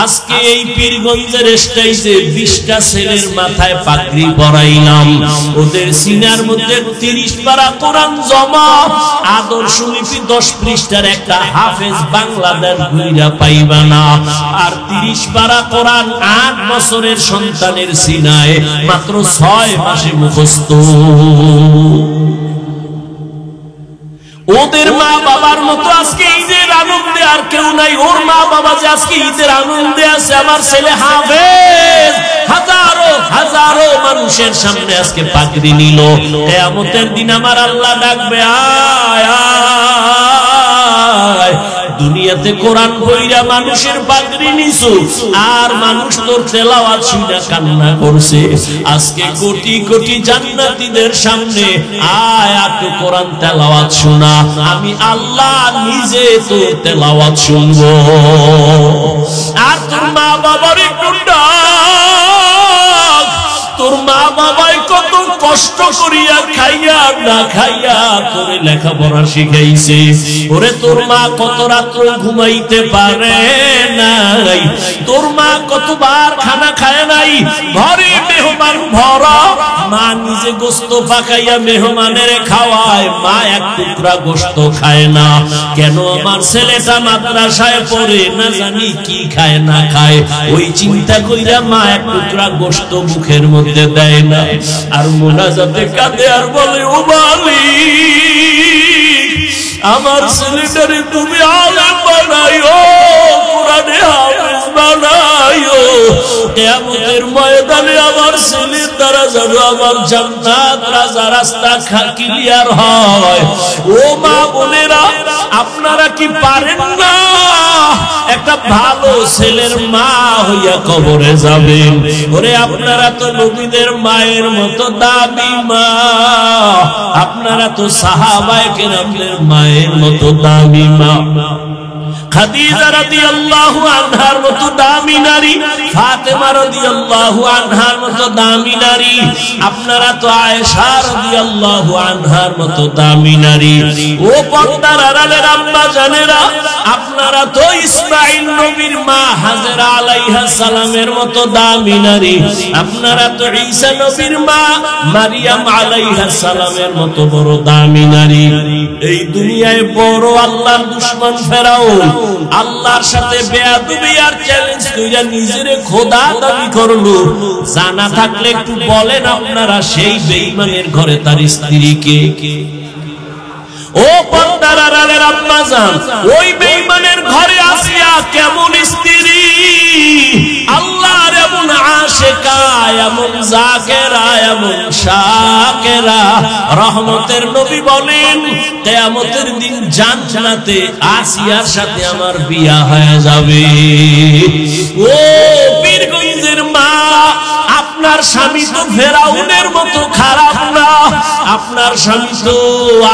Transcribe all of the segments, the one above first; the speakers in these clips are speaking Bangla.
আজকে এই পীরগঞ্জের স্টেজে 20টা ছেলের মাথায় পাগড়ি পরাইলাম, ওদের সিনার মধ্যে 30 পারা কোরআন জমা, আদর্শ লিপি 10 পৃষ্ঠার একটা হাফেজ বাংলাদেশ ঘুইরা পাইবা না। আর 30 পারা কোরআন 8 বছরের সন্তানের সিনায় মাত্র 6 মাসে মুখস্থ। ওদের মা বাবার মতো আজকে ঈদের আনন্দে আর কেউ নাই। ওর মা বাবা যে আজকে ঈদের আনন্দে আছে, আমার ছেলে হাফেজ হাজারো হাজারো মানুষের সামনে আজকে পাগড়ি নিল। কিয়ামতের দিন আমার আল্লাহ ডাকবে, আয় আয়, দুনিয়াতে কোরআন পড়িয়া মানুষের পাগড়ি নিছো, আর মানুষ তোর তেলাওয়াত শুনে কান্না করছে। আজকে কোটি কোটি জান্নাতীদের সামনে আয় একটু কোরআন তেলাওয়াত শোনা, আমি আল্লাহ নিজে তোর তেলাওয়াত শুনবো। আর তোর মা বাবার একটু ডাক, তোর মা বাবাই কত কষ্ট করিয়া খাইয়া না খাইয়া তোরে লেখাপড়া শিখাইছে। ওরে তোর মা কত রাত্র ঘুমাইতে পারে নাই, তোর মা কতবার খানা খায় নাই। ঘরে মেহমান ভরা, মা নিজে গোস্ত পাকাইয়া মেহমানের খাওয়ায়, মা এক টুকরা গোস্ত খায় না। কেন আমার ছেলেটা মাদ্রাসায় পড়ে, না জানি কি খায় না খায়, ওই চিন্তা কইরা মা এক টুকরা গোস্ত মুখের মধ্যে দেয় না। আর মোনাজাতে কাঁদে আর বলে, ও মালিক, আমার ছেলেটারে তুমি আলেম বানাইও, কোরআনে হাফেজ বানাইও। কিয়ামতের ময়দানে আমার ছেলের দ্বারা যেন আমার জান্নাত রাস্তা ক্লিয়ার হয়। ও মা বোনেরা, আপনারা কি পারেন না একটা ভালো ছেলের মা হইয়া কবরে যাবেন? ওরে আপনারা তো নবীদের মায়ের মতো দামি মা, আপনারা তো সাহাবায়ে কেরামের মায়ের মতো দামি মা। খাদিজা রাদিয়াল্লাহু আনহার মতো দামি নারী, ফাতেমা রাদিয়াল্লাহু আনহার মতো দামি নারী, আপনারা তো আয়েশা রাদিয়াল্লাহু আনহার মতো দামি নারী। ও পর্দার আড়ালের আম্মা জানেরা, আপনারা তো ইসমাঈল নবীর মা হাজেরা আলাইহা সালামের মতো দামি নারী, আপনারা তো ঈসা নবীর মা মারিয়াম আলাইহা সালামের মতো বড় দামি নারী। এই দুনিয়ায় বড় আল্লাহর দুশমন ফেরাউন আল্লাহর সাথে বেয়াদবি আর চ্যালেঞ্জ কইরা নিজেরে খোদা দাবি করলো। জানা থাকলে একটু বলেন আপনারা, সেই বেঈমানের ঘরে তার স্ত্রী কে? ও পর্দার আড়ালের আম্মা জান, ওই বেঈমানের ঘরে আসিয়া কেমন স্ত্রী, আল্লাহর এমন আশিকা, এমন জাকেরা, এমন শাকেরা। রহমতের নবী বলেন, কিয়ামতের দিন জান্নাতে আসিয়ার সাথে আমার বিয়া হয়ে যাবে। ও পীরগঞ্জের মা, আপনার স্বামী তো ফেরাউনের মতো খারাপ না, আপনার স্বামী তো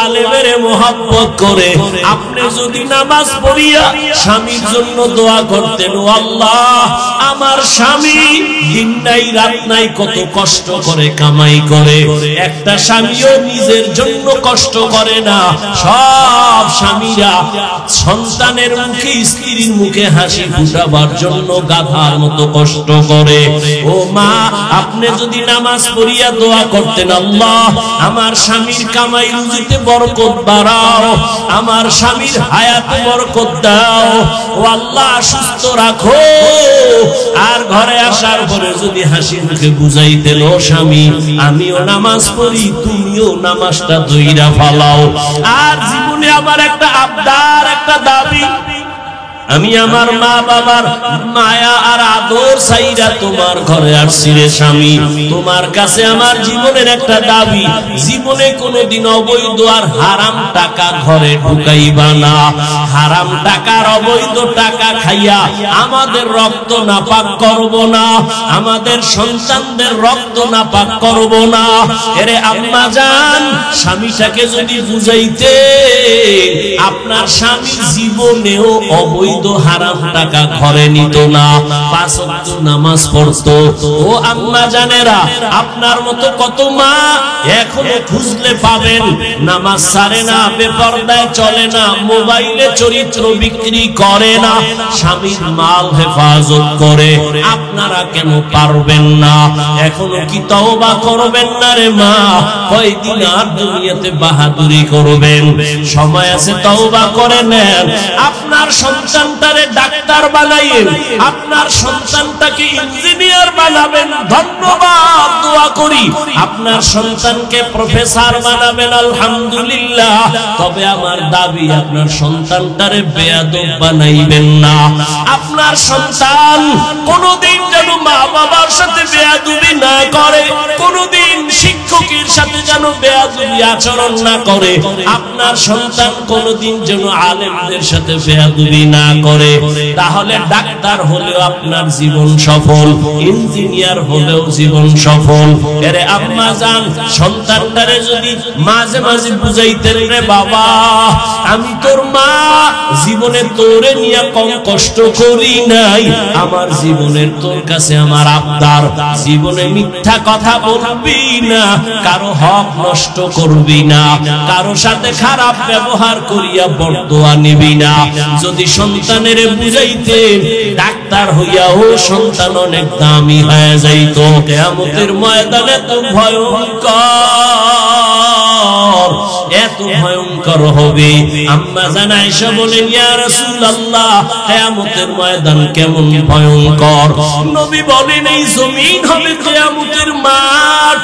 আলেমের মোহাব্বত করে। আপনি যদি নামাজ পড়িয়া স্বামীর জন্য দোয়া করতেন, ও আল্লাহ, আমার স্বামী দিন নাই রাত নাই কত কষ্ট করে কামাই করে, একটা স্বামীও নিজের জন্য কষ্ট করে না। সব স্বামীরা সন্তানের মুখে, স্ত্রীর মুখে হাসি ফুটাবার জন্য গাধার মতো কষ্ট করে। ও মা, আপনি যদি নামাজ পড়িয়া দোয়া করতেন, আল্লাহ, আমার স্বামীর কামাই রুজিতে বরকত বাড়াও, আমার স্বামীর হায়াতে বরকত দাও, ও আল্লাহ সুস্থ রাখো। আর ঘরে আসার পরে যদি হাসি মুখে বুঝাইতেন, ও স্বামী, আমিও নামাজ পড়ি, তুমিও নামাজটা ধইরা ফালাও। আর জীবনে আমার একটা আবদার, একটা দাবি, আমি আমার মা বাবার মায়া আর আদর চাইরা তোমার ঘরে আসছি রে স্বামী। তোমার কাছে আমার জীবনের একটা দাবি, জীবনে কোনোদিন অবৈধ আর হারাম টাকা ঘরে ঢুকাইবা না। হারাম টাকার অবৈধ টাকা খাইয়া আমাদের রক্ত নাপাক করব না, আমাদের সন্তানদের রক্ত নাপাক করব না। এরে আম্মা জান, স্বামীটাকে যদি বুঝাইতে, আপনার স্বামী জীবনেও অবৈধ বৈধ হারাম টাকা ঘরে নিত না, 5 ওয়াক্ত নামাজ পড়তো। ও আম্মা জানেরা, আপনার মতো কত মা এখনো খুঁজলে পাবেন, নামাজ ছাড়ে না, বেপরদায় চলে না, মোবাইলে চরিত্র বিক্রি করে না, স্বামীর মাল হেফাজত করে। আপনারা কেন পারবেন না? এখনো কি তওবা করবেন না রে মা? কয়দিন আর দুনিয়াতে বাহাদুরি করবেন? সময় আছে, তওবা করে নেন। আপনার সন্তানটারে ডাক্তার বানাইয়েন, আপনার সন্তানটাকে ইঞ্জিনিয়ার বানাবেন, ধন্যবাদ, দোয়া করি। আপনার সন্তানকে প্রফেসর বানাবেন, আলহামদুলিল্লাহ। তবে আমার দাবি, আপনার সন্তানটারে বেয়াদব বানাইবেন না। আপনার সন্তান কোনদিন যেন মা বাবার সাথে বেয়াদবি না করে, কোনদিন শিক্ষকের সাথে যেন বেয়াদবি আচরণ না করে। আপনার সন্তান কোনদিন যেন আলেমদের সাথে বেয়াদবি না করে। তাহলে ডাক্তার হলেও আপনার জীবন সফল, ইঞ্জিনিয়ার হলেও জীবন সফল। এরে আম্মা জান, সন্তানটারে যদি মাঝে মাঝে বুঝাইতেন, রে বাবা, আমি তোর মা, জীবনে তোরে নিয়ে কম কষ্ট করি নাই, আমার জীবনের তোর কাছে আমার আবদার, জীবনে মিথ্যা কথা বলবি না, কারো হক নষ্ট করবি না, কারো সাথে খারাপ ব্যবহার করিয়া বরদোয়া নিবি না। যদি সন্তানের বুঝাইতেন, ডাক্তার হইয়াও সন্তান অনেক দামি হয়ে যাইত। কিয়ামতের ময়দানে তো ভয়ঙ্কর, এত ভয়ঙ্কর হবে। আম্মা জান আয়েশা বলেন, ইয়া রাসূলুল্লাহ, কিয়ামতের ময়দান কেমন ভয়ঙ্কর? নবী বলেন, এই জমিন হবে কিয়ামতের মাঠ,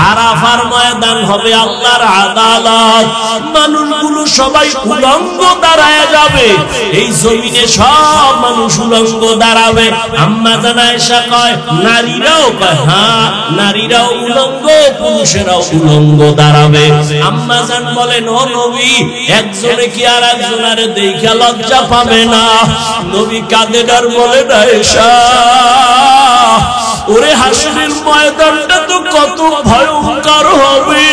আরাফার ময়দান হবে আল্লাহর আদালত। মানুষগুলো সবাই উলঙ্গ দাঁড়ায় যাবে, এই জমিনে সব মানুষ উলঙ্গ দাঁড়াবে। আম্মা জান আয়েশা কয়, নারীরাও? কয় হ্যাঁ, নারীরাও উলঙ্গ, পুরুষেরাও উলঙ্গ দাঁড়াবে। আম্মা জান বলেন, ও নবী, একজনে কি আর একজনের দেখে লজ্জা পাবে না? নবী কাঁদেন আর বলেন, আয়েশা, ওরে হাসরের ময়দানটা তো কত ভয়ঙ্কর হবে।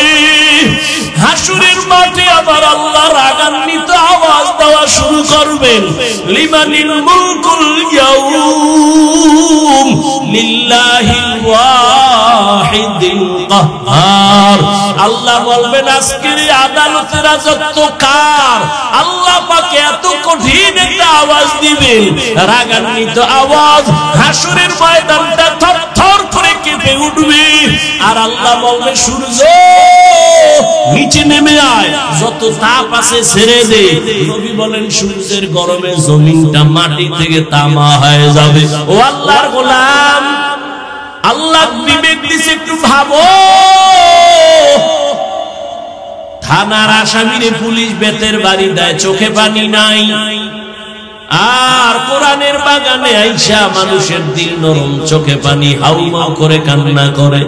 হাসরের মাঠে আবার আল্লাহ রাগান্বিত আওয়াজ দেওয়া শুরু করবেন, লিমানিল মুলকুল ইয়াউম লিল্লাহিল ওয়াহিদিল কাহ্হার। আল্লাহ বলবেন, আজকের আদালতের রাজত্ব কার? আল্লাহ পাক এত কঠিন একটা আওয়াজ দিবেন, রাগান্বিত আওয়াজ, হাসরের ময়দানটা থরথর করে কেঁপে উঠবে। আর আল্লাহ বলবে, সূর্য নিচে নেমে আয়, যত তাপ আছে ছেড়ে দে। নবী বলেন, সূর্যের গরমে জমিনটা মাটি থেকে তামা হয়ে যাবে। ও আল্লাহর গোলাম, আল্লাহ বিবেক দিছে, একটু ভাবো। থানার আসামিরে পুলিশ বেতের বাড়ি দেয়, চোখে পানি নাই। আর কোরআনের বাগানে আইসা মানুষের দিল নরম, চোখে পানি হাউমাউ করে কান্না করে।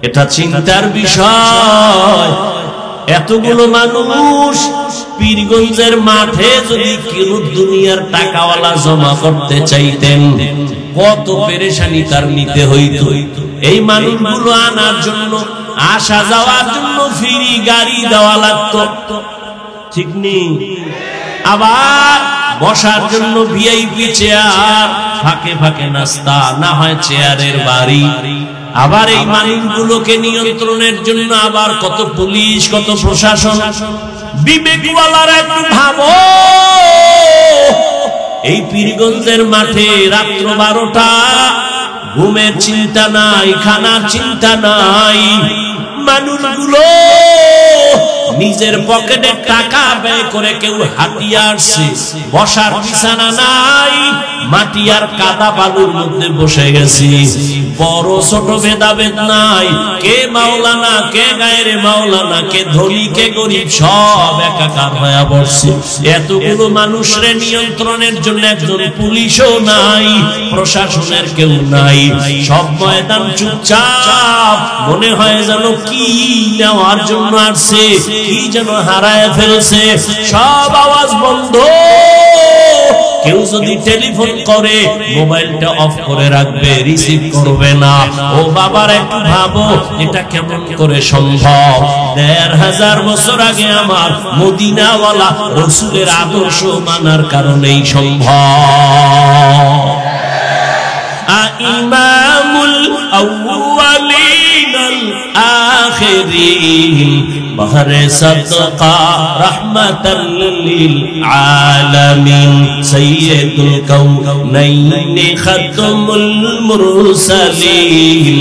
এটা চিন্তার বিষয়। এতগুলো মানুষ পীরগঞ্জের মাঠে যদি কেউ দুনিয়ার টাকাওয়ালা জমা করতে চাইতেন, কত পেরেশানি তার নিতে হইত। এই মানুষগুলো আনার জন্য, আসা যাওয়ার জন্য ফ্রি গাড়ি দেওয়া লাগতো, ঠিক নেই? আবার বসার জন্য ভিআইপি চেয়ার, ফাঁকে ফাঁকে নাস্তা, না হয় চেয়ারের বাড়ি। আবার এই মানুষগুলোকে নিয়ন্ত্রণের জন্য আবার কত পুলিশ, কত প্রশাসন। বিবেকওয়ালারা একটু ভাবো, এই পীরগঞ্জের মাঠে রাত্র 12টা, ঘুমের চিন্তা নাই, খানার চিন্তা নাই, মানুষগুলো নিজের পকেটে টাকা ব্যয় করে কেউ হাঁটিয়ে আসছে, বসার বিছানা নাই, মাটি আর কাদা বালুর মধ্যে বসে গেছি। বড় ছোট ভেদাভেদ নাই, কে মাওলানা, কে গায়ের মাওলানা, কে ধনী, কে গরিব, সব একাকার হয়ে পড়ছে। এতগুলো মানুষের নিয়ন্ত্রণের জন্য একজন পুলিশও নাই, প্রশাসনের কেউ নাই। সব ময়দান চুপচাপ, মনে হয় যেন কি নেওয়ার জন্য আসছে, কি যেন হারায় ফেলছে। সব আওয়াজ বন্ধ, কেউ যদি টেলিফোন করে মোবাইলটা অফ করে রাখবে, রিসিভ করবে না। ও বাবার একটু ভাবো এটা কেমন করে সম্ভব? ১৫০০ বছর আগে আমার মদিনাওয়ালা রাসূলের আদর্শ মানার কারণেই সম্ভব। ইমামুল আউয়ালিনাল আখিরিন বাহরে সাদকা রাহমাতাল লিল আলামিন সাইয়্যিদুল কাউনাইন খাতমুল মুরসালিন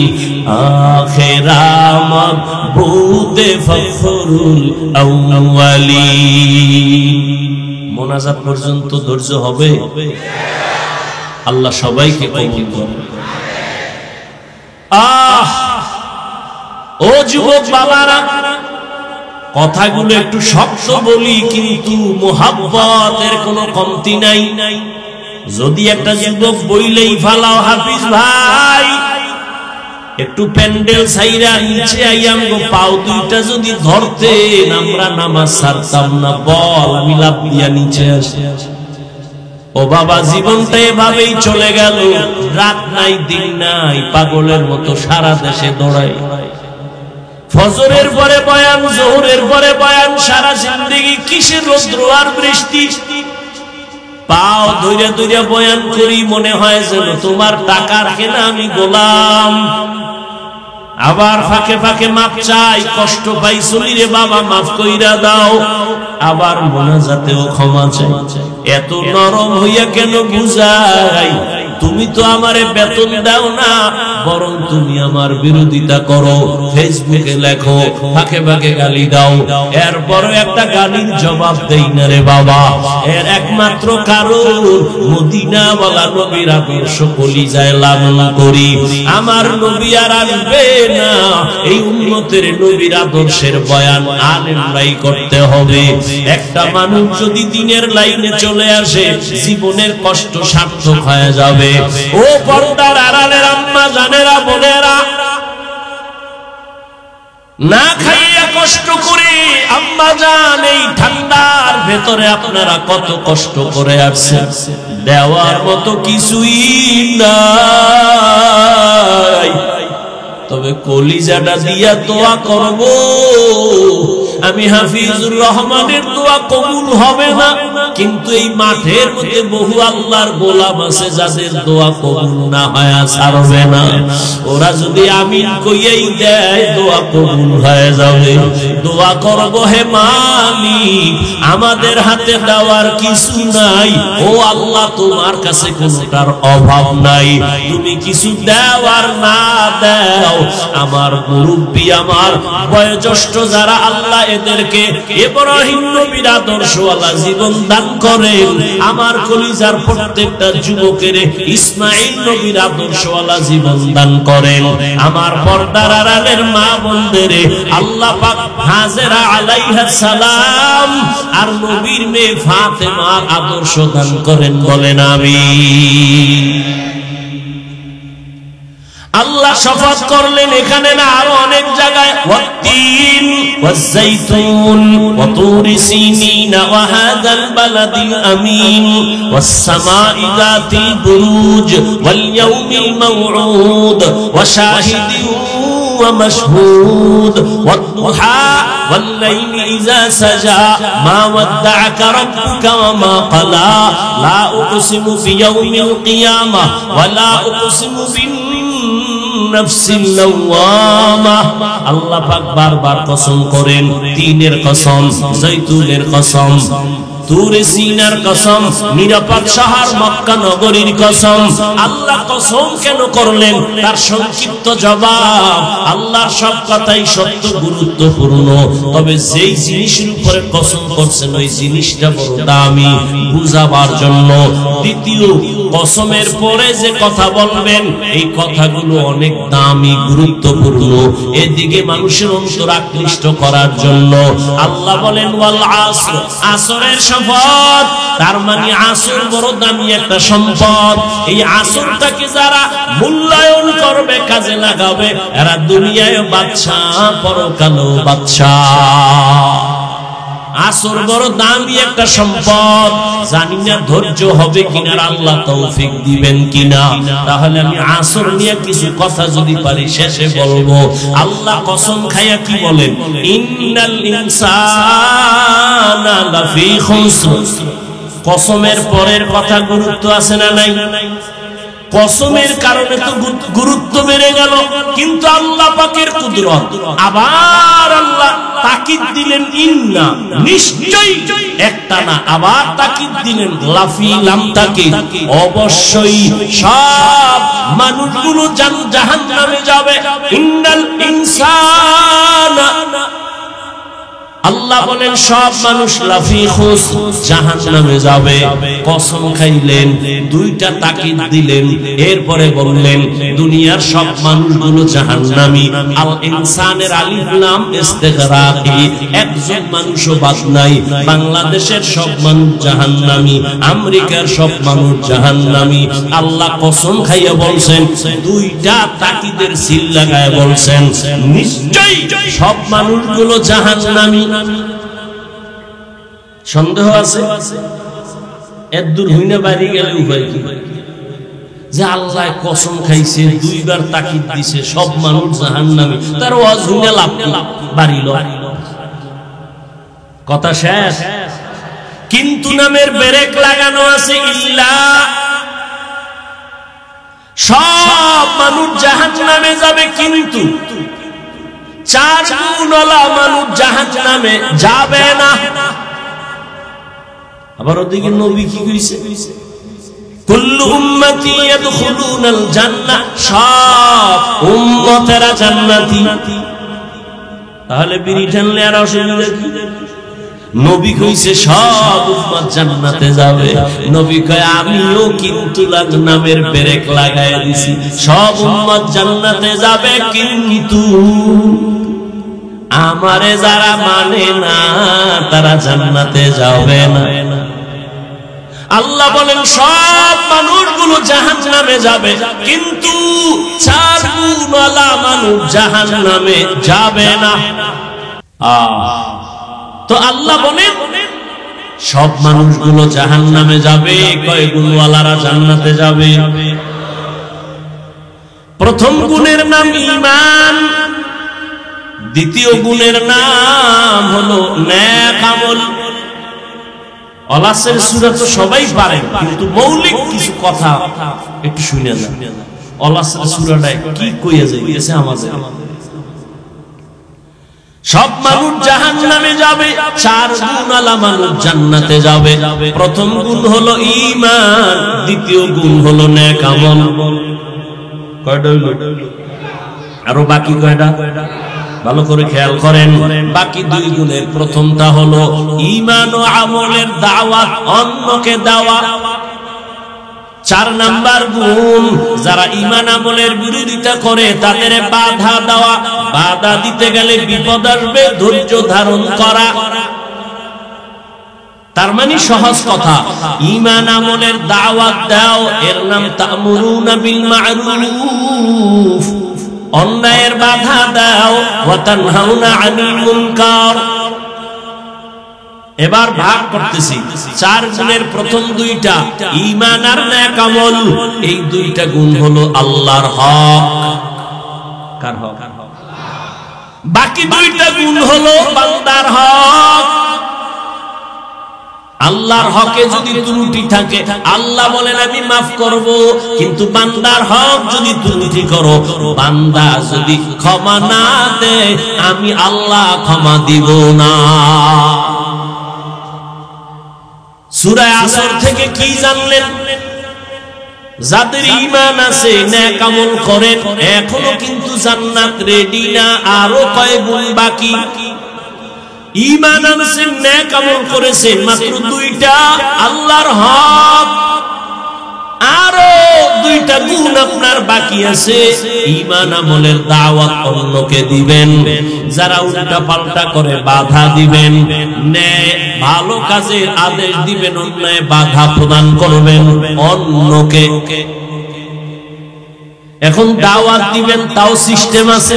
আখিরা মাবুদ ফখরুল আউয়ালিন। মোনাজাত পর্যন্ত ধৈর্য হবে? আল্লাহ সবাইকে কবুল করুন। ও যুবক বাবারা, কথাগুলো একটু শক্ত বলি কিন্তু মোহাব্বতের কোনো কমতি নাই। যদি একটা যুবক বইলেই ফালাও হাফিজ ভাই একটু প্যান্ডেল ছাইরা নিচে আইয়াম গো পাও দুইটা যদি ধরতেন আমরা নামাজ ছাড়তাম না। বল আমি লাভ দিয়া নিচে আসি। ও বাবা জীবনটা এভাবেই চলে গেল, রাত নাই দিন নাই, পাগলের মতো সারা দেশে দৌড়াই। ফজরের পরে বয়ান, জোহরের পরে বয়ান, সারা জিন্দেগি কিসের রৌদ্র আর বৃষ্টি। পাও ধইরা ধইরা বয়ান করি, মনে হয় যেন তোমার টাকার কেনা আমি গোলাম। আবার ফাঁকে ফাঁকে মাপ চাই, কষ্ট পাই চলি রে বাবা মাফ কইরা দাও। আবার মোনাজাতেও ক্ষমা চাই। এত নরম হইয়া কেন বুঝাই? তুমি তো আমারে বেতন দাও না, বরং তুমি আমার বিরোধিতা করো, ফেসবুকে লেখো, ফাঁকে ফাঁকে গালি দাও। এরপরও একটা গালির জবাব দেই না রে বাবা। এর একমাত্র কারণ মদিনাওয়ালা নবীর আদর্শ কলিজায় লালন করি। আমার নবী আর আসবে না, এই উম্মতের নবীর আদর্শের বয়ান আলেমরাই করতে হবে। একটা মানুষ যদি দিনের লাইনে চলে আসে জীবনের কষ্ট সার্থক হয়ে যাবে। ও পর্দার আড়ালের আম্মা জানেরা বোনেরা, না খাইয়া কষ্ট করে আম্মা জান এই ঠান্ডার ভেতরে আপনারা কত কষ্ট করে আসছেন। দেওয়ার মতো কিছুই নাই, তবে কলিজাটা দিয়া দোয়া করব। আমি হাফিজুর রহমানের দোয়া কবুল হবে না, কিন্তু এই মাঠের মধ্যে বহু আল্লাহর গোলাম আছে যাদের দোয়া কবুল না হয় ছাড়বে না। ওরা যদি আমিন কইয়াই দেয় দোয়া কবুল হয়ে যাবে। দোয়া করব হে মালিক, আমাদের হাতে দেওয়ার কিছু নাই। ও আল্লাহ তোমার কাছে কোনটার অভাব নাই, তুমি কিছু দেওয়ার না দাও। আমার মুরব্বী, আমার বয়োজ্যেষ্ঠ যারা আল্লাহ এদেরকে ইব্রাহিম নবীর আদর্শওয়ালা জীবন দান করেন। আমার কলিজার প্রত্যেকটা যুবকের ইসমাঈল নবীর আদর্শওয়ালা জীবন দান করেন। আমার পর্দার আড়ালের মা বোনদের আল্লাহ পাক হাজেরা আলাইহা সালাম আর নবীর মেয়ে ফাতেমার আদর্শ দান করেন, বলেন আমিন। আল্লাহ শপথ করলেন এখানে না আরো অনেক জায়গায়, ওয়াত্তিন ওয়াজ্জাইতুন ওয়া তুরি সিনিন ওয়া হাযাল বালাদিল আমিন ওয়াস সামাই যাতিল বুরুজ ওয়াল ইয়াউমিল মাউউদ ওয়া শাহিদিন ওয়া মাশহুদ ওয়াদ দুহা ওয়াল লাইলি ইযা সাজা মা ওয়াদ্দা'আকা রাব্বুকা ওয়া মা ক্বালা লা উকসিমু বিয়াউমিল কিয়ামাহ ওয়া লা উকসিমু বিন নাফসিল লাওয়ামা। আল্লাহ পাক বারবার কসম করেন, তিনের কসম, জৈতুনের কসম, তুরে সিনার কসম, নিরাপদ শহর মক্কা নগরীর কসম। আল্লাহ কসম কেন করলেন? তার সংক্ষিপ্ত জবাব, আল্লাহর সব কথাই সত্য, গুরুত্বপূর্ণ, তবে যেই জিনিসের উপরে কসম করছেন ওই জিনিসটা বড় দামি, বুঝাবার জন্য। দ্বিতীয়, কসমের পরে যে কথা বলবেন এই কথাগুলো অনেক দামি, গুরুত্বপূর্ণ, এদিকে মানুষের অন্তর আকৃষ্ট করার জন্য। আল্লাহ বলেন ওয়াল আসর, আসরের শপথ, তার মানে আসর বড় দামি একটা সম্পদ। এই আসরটাকে যারা মূল্যায়ন করবে, কাজে লাগাবে, এরা দুনিয়ায় বাদশা, পরকালেও বাদশা। আসর বড় দামি একটা সম্পদ, জানি না ধৈর্য হবে কিনা, আল্লাহ তৌফিক দিবেন কিনা। তাহলে আমি আসর নিয়ে কিছু কথা যদি পারি শেষে বলবো। আল্লাহ কসম খাইয়া কি বলেন, ইন্নাল ইনসানা লাফি খুসর। কসমের পরের কথা গুরুত্ব আছে না নাই? কসমের কারণে তো গুরুত্ব বেড়ে গেল, কিন্তু আল্লাহ পাকের কুদরত, আবার আল্লাহ তাকিদ দিলেন ইন্না, নিশ্চয়ই, একটা না, আবার তাকিদ দিলেন লাফি, লাম তাকিদ, অবশ্যই সব মানুষগুলো জাহান্নামে যাবে। ইন্নাল ইনসানা, আল্লাহ বলেন সব মানুষ লাফি খুসর, জাহান্নামে যাবে। কসম খাইলেন, দুইটা তাকিদ দিলেন, এরপরে বললেন দুনিয়ার সব মানুষগুলো জাহান্নামী। আল ইনসানের আলিফ লাম ইস্তিগরাকি, একজন মানুষও বাদ নাই। বাংলাদেশের সব মানুষ জাহান্নামী, আমেরিকার সব মানুষ জাহান্নামী। আল্লাহ কসম খাইয়া বলছেন, দুইটা তাকিদের সিল লাগায় বলছেন নিশ্চয়ই সব মানুষগুলো জাহান্নামী। সন্দেহ আছে? এত দূর হইনা বাড়ি গেলে উপায় কি? যে আল্লাহ কসম খাইছে, দুইবার তাকিদ দিছে, সব মানুষ জাহান্নামী, তার ওয়াজ হইনা লাভ বাড়িল, কথা শেষ। কিন্তু নামের ব্রেক লাগানো আছে, ইল্লা, সব মানুষ জাহান্নামে যাবে, কিন্তু 4 গুণওয়ালা মানুষ জাহান্নামে যাবে না। আবার ওদিকে নবী কি কইছে, কুল্লু উম্মতি ইয়াদখুলুনাল জান্নাহ, সব উম্মতেরা জান্নাতি। তাহলে বিড়ি টানলে আর অসুবিধা কি? নবী কইছে সব উম্মত জান্নাতে যাবে। নবী কয় আমিও কিন্তু নামের ব্রেক লাগায় দিছি, সব উম্মত জান্নাতে যাবে, কিন্তু আমারে যারা মানে না তারা জান্নাতে যাবে না। আল্লাহ বলেন সব মানুষগুলো জাহান্নামে যাবে, কিন্তু 4 গুণওয়ালা মানুষ জাহান্নামে যাবে না। তো আল্লাহ বলেন সব মানুষগুলো জাহান্নামে যাবে, কয় গুণওয়ালারা জান্নাতে যাবে। প্রথম গুণের নাম ঈমান, দ্বিতীয় গুণের নাম হলো নেক আমল। ওলাসের সূরা তো সবাই পারে, কিন্তু মৌলিক কিছু কথা একটু শুনে যান। ওলাসের সূরাটা কি কইয়া যাইতেছে আমাদের। সব মানুষ জাহান্নামে যাবে, 4 গুণওয়ালা মানুষ জান্নাতে যাবে। প্রথম গুণ হলো ঈমান, দ্বিতীয় গুণ হলো নেক আমল। কয়টা হইল? আরো বাকি কয়টা? ভালো করে খেয়াল করেন। বাকি 2 গুণের প্রথমটা হলো ঈমান ও আমলের দাওয়াত, অন্যকে দেওয়া। 4 নাম্বার গুণ, যারা ঈমান আমলের বিরোধিতা করে তাদের বাধা দেওয়া, বাধা দিতে গেলে বিপদ আসবে, ধৈর্য ধারণ করা। তার মানে সহজ কথা, ঈমান আমলের দাওয়াত দাও, এর নাম তা'মুরুনা বিল মা'রুফ, অন্যায়ের বাধা দাও, ওয়া তানহাউনা আনিল মুনকার। এবার ভাগ করতেছি। 4 গুণের প্রথম 2টা ঈমান আর নেক আমল, এই 2টা গুণ হলো আল্লাহর হক। কার হক? বাকি 2টা গুণ হলো বান্দার হক। আল্লাহর হকে যদি ত্রুটি থাকে, আল্লাহ বলেন আমি মাফ করব, কিন্তু বান্দার হক যদি ত্রুটি করো, বান্দা যদি ক্ষমা না দেয়, আমি আল্লাহ ক্ষমা দিব না। সূরা আসর থেকে কি জানলেন? যাদের ঈমান আছে, নেক আমল করেন, এখনো কিন্তু জান্নাত রেডি না, আরো কয় গুণ বাকি। ঈমান আনছেন, নেক আমল করেছেন, মাত্র 2টা আল্লাহর হক, আরো 2টা গুণ আপনার বাকি আছে। ঈমান আমলের দাওয়াত অন্যকে দিবেন, যারা উল্টা পাল্টা করে বাধা দিবেন, ভালো কাজের আদেশ দিবেন, অন্যায় বাধা প্রদান করবেন অন্যকে। এখন দাওয়াত দিবেন তাও সিস্টেম আছে,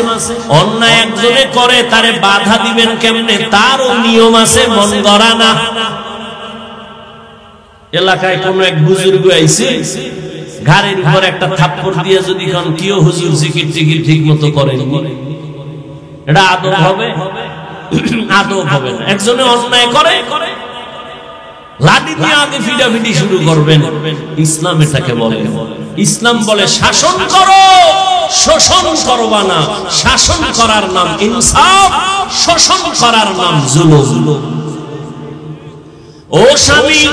অন্যায় একজনে করে তারে বাধা দিবেন কেমনে তারও নিয়ম আছে, মন গড়া না। এলাকায় কোন এক বুজুর্গ আইছে, ঘাড়ের উপর একটা থাপ্পড় দিয়ে যদি কোন কিও হুজুর জিকির টিকির ঠিক মতো করেন, এটা আদব হবে? আদব হবে না। একজনে অন্যায় করে লাঠি দিয়ে আগে ফিটাফিটি শুরু করবেন, ইসলাম এটাকে বলে। ইসলাম বলে শাসন করো, শোষণ করবা না। শাসন করার নাম ইনসাফ, শোষণ করার নাম জুলুম। ও স্বামী,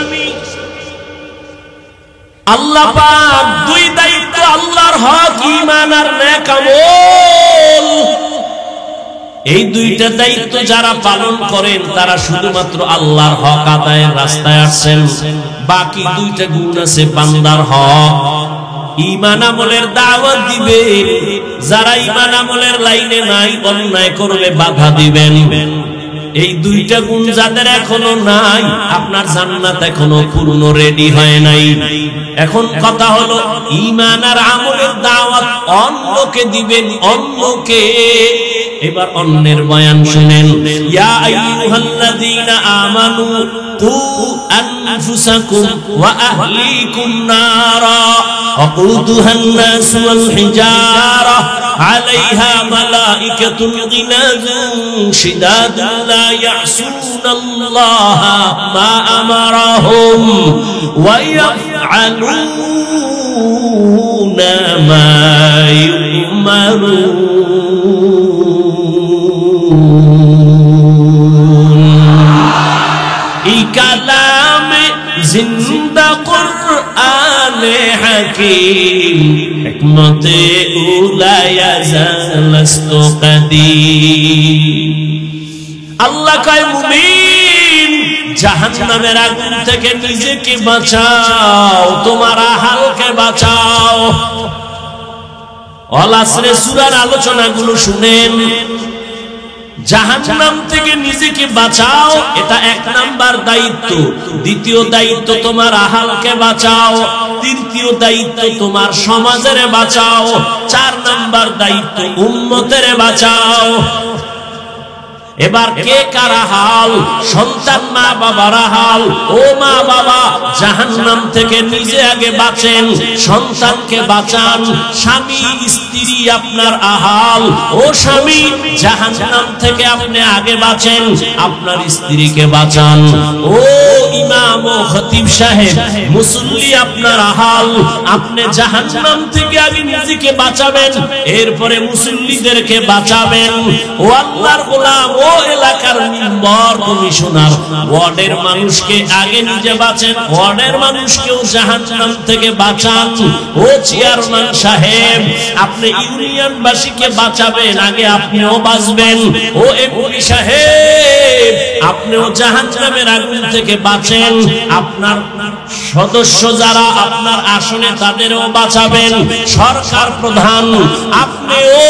আল্লাহ পাক দুই দায়িত্ব, আল্লাহর হক, ঈমান আর নেক আমল। এই দুইটা দায়িত্ব যারা পালন করেন তারা শুধুমাত্র আল্লাহর হক আদায়ের রাস্তায় আসছেন। বাকি দুইটা গুণ আছে বান্দার হক। ঈমান আমলের দাওয়াত দিবে, যারা ঈমান আমলের লাইনে নাই অন্যায় করবে বাধা দিবেন। এই দুইটা গুণ যাদের এখনো নাই, আপনার জান্নাত এখনো পূর্ণ রেডি হয় নাই। এখন কথা হলো ঈমান আর আমলের দাওয়াত অন্যকে দিবেন, অন্যকে। এবার অন্যের বয়ান শুনেন। ইয়া আইয়ুহাল্লাযীনা আমানু কু আনফুসাকুম ওয়া আহলিকুম নারা ওয়াকুদুহান নাস ওয়াল হিজারা আলাইহা মালাইকাতুন গিলাযুন শিদাদুন লা ইয়াসুনাল্লাহা মা আমারাহুম ওয়া ইয়াফআলুনা মা ইউমারুন। কালামে জিন্দা কুরআনে হাকীম হিকমতে উলায়া জালাস্তু কাদীম। আল্লাহ কয় মুমিন জাহান্নামের আগুন থেকে নিজেকে বাঁচাও, তোমার আহালকে বাঁচাও। আল আসরে সূরার আলোচনাগুলো শুনেন। জাহান্নাম থেকে নিজেকে বাঁচাও, এটা এক নাম্বার দায়িত্ব। দ্বিতীয় দায়িত্ব তোমার আহালকে বাঁচাও। তৃতীয় দায়িত্ব তোমার সমাজের বাঁচাও। 4 নাম্বার দায়িত্ব উম্মতের বাঁচাও। এবার কে কারা হাল? সন্তান মা বাবার হাল। ও মা বাবা, জাহান্নাম থেকে নিজে আগে বাঁচেন, সন্তানকে বাঁচান। স্বামী স্ত্রী আপনার আহাল। ও স্বামী, জাহান্নাম থেকে আপনি আগে বাঁচেন, আপনার স্ত্রীকে বাঁচান। ও ইমাম ও খতিব সাহেব, মুসল্লি আপনার আহাল। আপনি জাহান্নাম থেকে আগে নিজেকে বাঁচাবেন, এরপরে মুসল্লিদেরকে বাঁচাবেন। ও আল্লাহর গোলাম, ও এলাকার মেম্বার কমিশনার, ওয়ার্ডের মানুষকে আগে নিজে বাঁচেন, ওয়ার্ডের মানুষকেও জাহান্নাম থেকে বাঁচান। ও চেয়ারম্যান সাহেব, আপনি ইউনিয়নবাসীকে বাঁচাবেন, আগে আপনিও বাঁচবেন। ও এমপি সাহেব, আপনিও জাহান্নামের আগুন থেকে বাঁচেন। আপনার সদস্য যারা আপনার আসনে তাদেরও বাঁচাবেন। সরকার প্রধান, আপনিও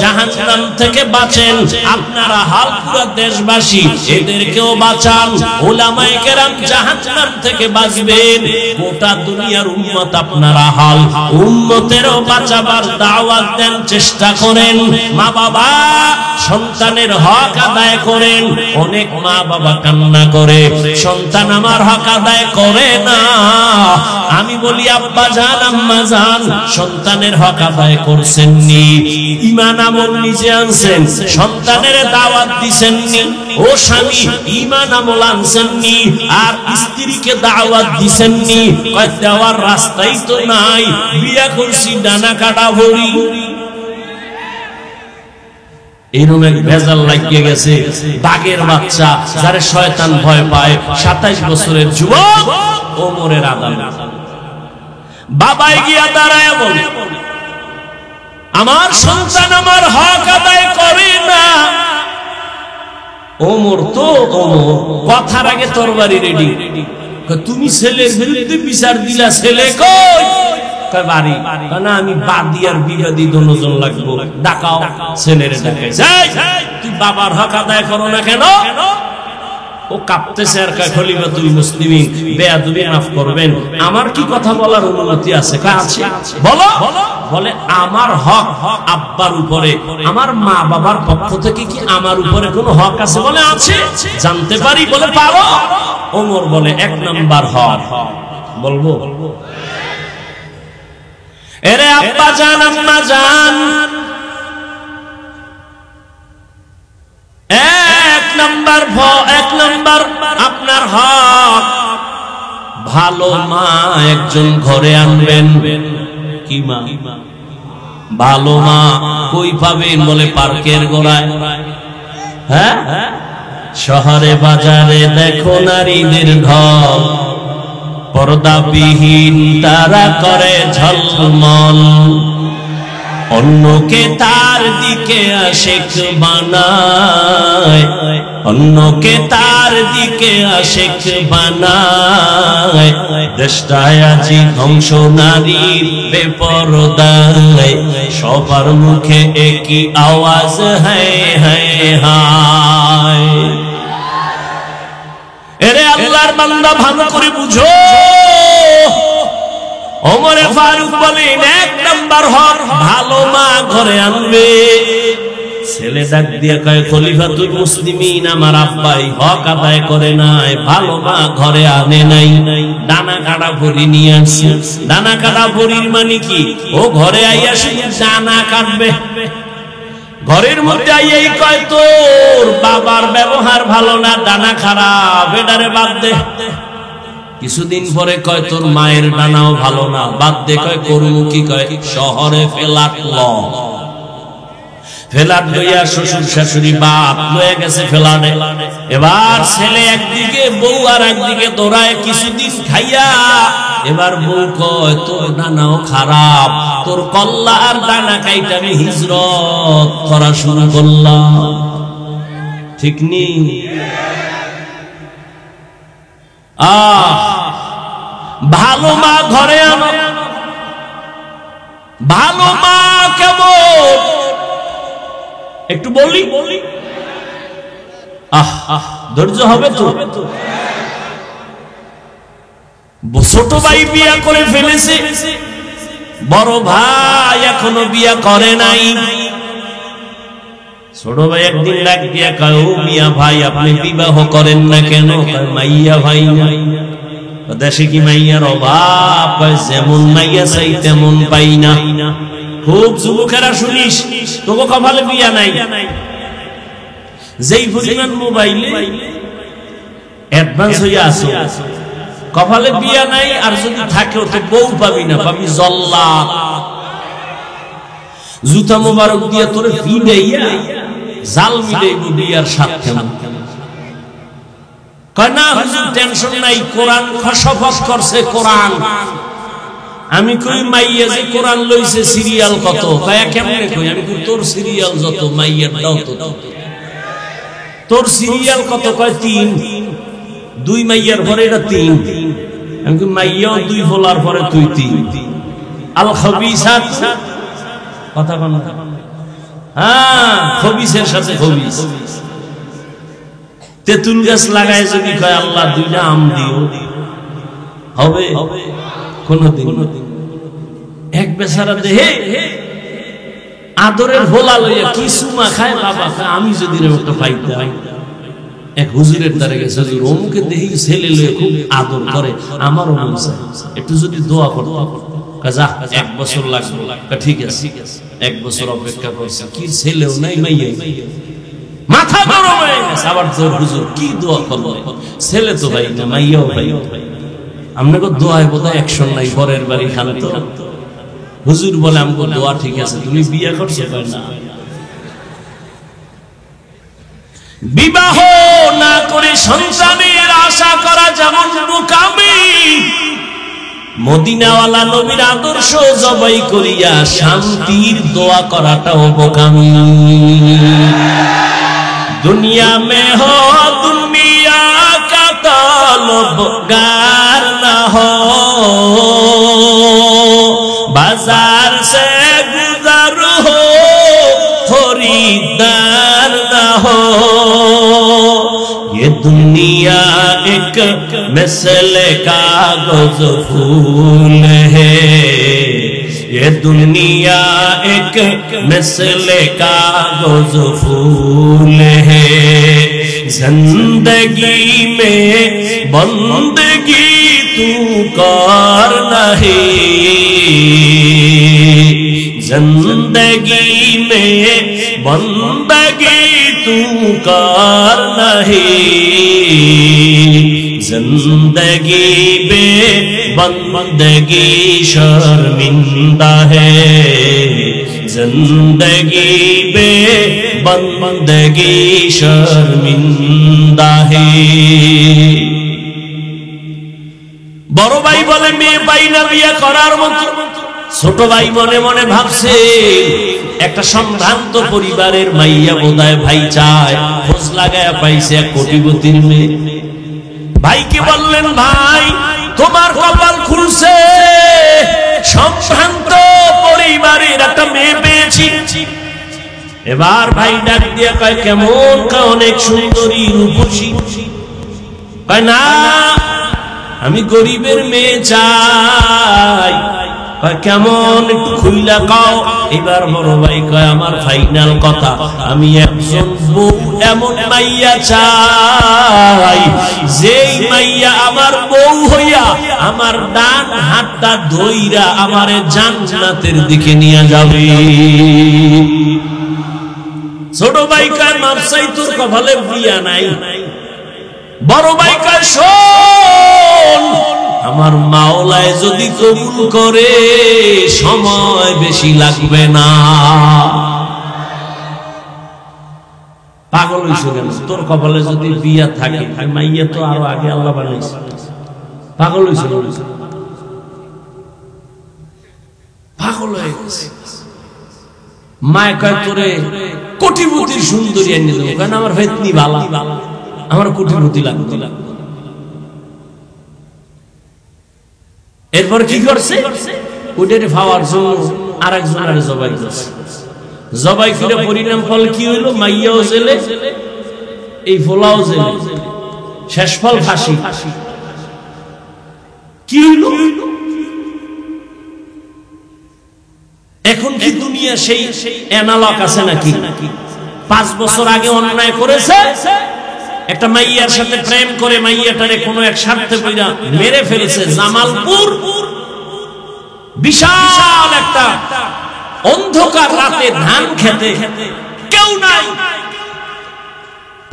জাহান্নাম থেকে বাঁচেন। আপনারা হাল পুরা দেশবাসী, এদেরকেও বাঁচান। উলামায়ে কেরাম জাহান্নাম থেকে বাঁচবেন। গোটা দুনিয়ার উম্মত আপনারা হাল, উম্মতেরও বাঁচাবার দাওয়াত দেন, চেষ্টা করেন। মা বাবা, সন্তানের হক আদায় করেন। অনেক মা বাবা কান্না করে, সন্তান আমার হক আদায় করে না। আমি বলি আব্বা জান, আম্মা জান, সন্তানের হক আদায় করছেননি? ঈমান আমল নিজে আনছেন, সন্তানের দাওয়াত দিছেননি? ও স্বামী, ঈমান আমল আনছেননি আর স্ত্রীকে দাওয়াত দিছেননি? কয় দেওয়ার রাস্তাই তো নাই, বিয়া করছি ডানা কাটা ভরি। এরকম এক ভেজাল লাগিয়ে গেছে। বাঘের বাচ্চা যারে শয়তান ভয় পায়, 27 বছরের যুবক ওমরের আদালত। বাবাই গিয়া দাঁড়ায় বলে, আমার সন্তান আমার হক আদায় করে না। ওমর তো ওমর, কথার আগে তরবারি রেডি। তুমি ছেলের বিরুদ্ধে বিচার দিলা, ছেলে কই? বাড়ি না, আমি বাদী আর বিবাদী দুজন লাগবো, ডাকাও। ছেলের ডাকাই, তুই বাবার হক আদায় করো না কেন? ও কাঁপতেছে আর কয় খলিফাতুল মুসলিমিন বেয়াদবি মাফ করবেন, আমার কি কথা বলার অনুমতি আছে? আছে, বলো। বলে আমার হক আব্বার উপরে, আমার মা বাবার পক্ষ থেকে কি আমার উপরে কোনো হক আছে? বলে আছে। জানতে পারি? বলে পারো। ওমর বলে 1 নাম্বার হক বলবো। এরে আব্বা জান, আম্মা জান, 1 নাম্বার আপনার হক, ভালো মা একজন ঘরে আনবেন। কি মা? ভালো মা কই পাবেন? বলে পার্কের গোড়ায়। হ্যাঁ, শহরে বাজারে দেখো নারীদের ঢল, পর্দাবিহীন তারা করে ঝলমল, অন্যকে তার দিকে আশিক বানায়, অন্যকে তার দিকে আশিক বানায়, দেশটায় আজি ধ্বংস নারীর বেপরদায়, সবার মুখে একই আওয়াজ হায় হায় হায়। এরে আল্লাহর বান্দা ভালো করে বুঝো, ওমরে ফারুক বলেন 1 নাম্বার হক ভালো মা ঘরে আনবে। ছেলে ডাক দিয়ে কয় খলিফাতুল মুসলিমিন আমার আব্বাই হক আদায় করে নাই, ভালো মা ঘরে আনে নাই, দানা কাটা ভরি নিয়ে আসছে। দানা কাটা ভরির মানে কি? ও ঘরে আইয়া শুধু দানা কাটবে। ঘরের মধ্যে আইয়াই কয় তোর বাবার ব্যবহার ভালো না, দানা খারাপ, এটারে বাদ দে। কিছুদিন পরে কয় তোর মায়ের দানাও ভালো না, বাদ দে। কয় করবো কি? কয় শহরে ফ্ল্যাট লইয়া শ্বশুর শাশুড়ি বাপ লয়ে গেছে ফ্ল্যাটে। এবার ছেলে একদিকে, বউ আর একদিকে দৌড়ায়। কিছুদিন খাইয়া এবার বউ কয় তোর দানাও খারাপ, তোর কল্লা আর দানা কাইটা আমি হিজরত করা শুরু করলাম। ঠিক নেই? ভালো মা ঘরে আনো। ভালো মা কেমন একটু বলি? ধৈর্য হবে তো? ছোট ভাই বিয়া করে ফেলেছে, বড় ভাই এখনো বিয়া করে নাই। ছোট ভাই একদিন ডাক দিয়া কয় ও মিয়া ভাই আপনি বিবাহ করেন না কেন? মাইয়া ভাই নাই। দেশে কি মাইয়ার অভাব? যেমন মাইয়া চাই তেমন পাই না। খুব যুবকেরা শুনিস, তোকে কপালে বিয়া নাই। যেই পরিমাণ মোবাইলে অ্যাডভান্স হইয়া আছে, কপালে বিয়া নাই। আর যদি থাকেও তো বউ পাবি না, পাবি জল্লা। জুতা মোবারক দিয়া তোরে ফিরাইয়া জাল মিলাইব বিয়ার সাথে। কয় না হুজুর টেনশন নাই, কোরআন শপথ করছে কোরআন। আমি কই মাইয়া যে কোরআন লইছে সিরিয়াল কত? কয় কেমনে কই? আমি কই তোর সিরিয়াল যত মাইয়ার দাও তো। তোর সিরিয়াল কত? কয় 3। 2 মাইয়ার পরে এটা 3। আমি কই মাইয়াও 2 ফলার পরে তুই 3। আল খবিসাত কথা কোন? হ্যাঁ, খবিসের সাথে খবিস। তেঁতুল গাছ লাগায় যদি কয় আল্লাহ 2টা আম দিও, হবে? কোনদিন? এক বেচারা দেহে আদরের ভোলা লইয়া কি সুমা খায় বাবা, আমি যদি একটা পাইতাম। এক হুজুরের দ্বারে গেছে, হুজুর অমুকে দেখি ছেলে লইয়া খুব আদর করে, আমারও মন চায় একটু যদি দোয়া করতো। যা 1 বছর লাগবে। ঠিক আছে, 1 বছর অপেক্ষা করছে, কি ছেলেও নাই মাইয়া, মাথা গরম হয়ে গেছে। আবার তোর হুজুর কি দোয়া করবো? ছেলে তো ভাই না, মাইয়াও ভাই। আপনাকে দোয়ায় বোধহয় অ্যাকশন নাই, পরের বাড়ি খান তো। হুজুর বলে আমাকে দোয়া ঠিক আছে, তুমি বিয়ে করছো না? বিবাহ না করে সন্তানের আশা করা যেমন বোকামি, মদিনাওয়ালা নবীর আদর্শ জবাই করিয়া শান্তির দোয়া করাটাও বোকামি। दुनिया में हो दुनिया का तलबगार न हो, बाजार से गुजर हो खरीदार न हो, ये दुनिया दुनिया एक मिसल कागज फूल है, ये दुनिया एक मिसल कागज फूल है। जिंदगी में बंदगी तू कर नहीं, जिंदगी में बंदगी तू कर नहीं, जिंदगी में बंदगी शर्मिंदा है, जिंदगी में बंदगी शर्मिंदा है। বড় ভাই বলে মেয়ে পাই না বিয়ে করার মতো। ছোট ভাই মনে মনে ভাবছে একটা সম্ভ্রান্ত পরিবারের মাইয়া বোধহয় ভাই চায়, খোঁজ লাগায় পাইছে এক কোটিপতির মেয়ে। ভাইকে বললেন ভাই তোমার কপাল খুলছে, সম্ভ্রান্ত পরিবারের একটা মেয়ে পেয়েছি। এবার ভাই ডাক দিয়ে কয় কেমন? অনেক সুন্দরী রূপসী। কয় না আমি গরিবের মেয়ে চাই। কেমন একটু খুইলা কাও। এবার বড় ভাই কয় আমার ফাইনাল কথা, আমি একজন বউ এমন মাইয়া চাই যেই মাইয়া আমার বউ হইয়া আমার ডান হাতটা ধইরা আমারে জান্নাতের দিকে নিয়ে যাবে। ছোট ভাই কয় মাপসাই তোর কপালে বিয়া নাই। বড় ভাই কয় শোন, আমার মাওলায় যদি কবুল করে সময় বেশি লাগবে না। পাগল হইছ কেন? তোর কপালে যদি বিয়া থাকে, মাইয়া তো আরো আগে আল্লাহ বানাইছে। পাগল হইছ? পাগল হয়ে গেছে। মায় কয় তোরে কোটিপতির সুন্দরী এনে দেবো। কেন? আমার ভেতনি বালা, আমার কোটিপতি লাগবে। এরপর কি করছে? ওইটারে পাওয়ার জন্য আরেকজন আরে জবাই করছে। জবাই করে পরিণাম ফল কি হইল? মাইয়াও জেলে, এই ফোলাও জেলে, শেষ ফল ফাঁসি। কি হইল? এখন কি দুনিয়া সেই অ্যানালগ আছে নাকি? 5 বছর আগে অন্যায় করেছে, একটা মাইয়ার সাথে প্রেম করে মাইয়াটারে কোনো এক স্বার্থে কইরা মেরে ফেলেছে। জামালপুর বিশাল একটা অন্ধকার রাতে ধান খেতে কেউ নাই।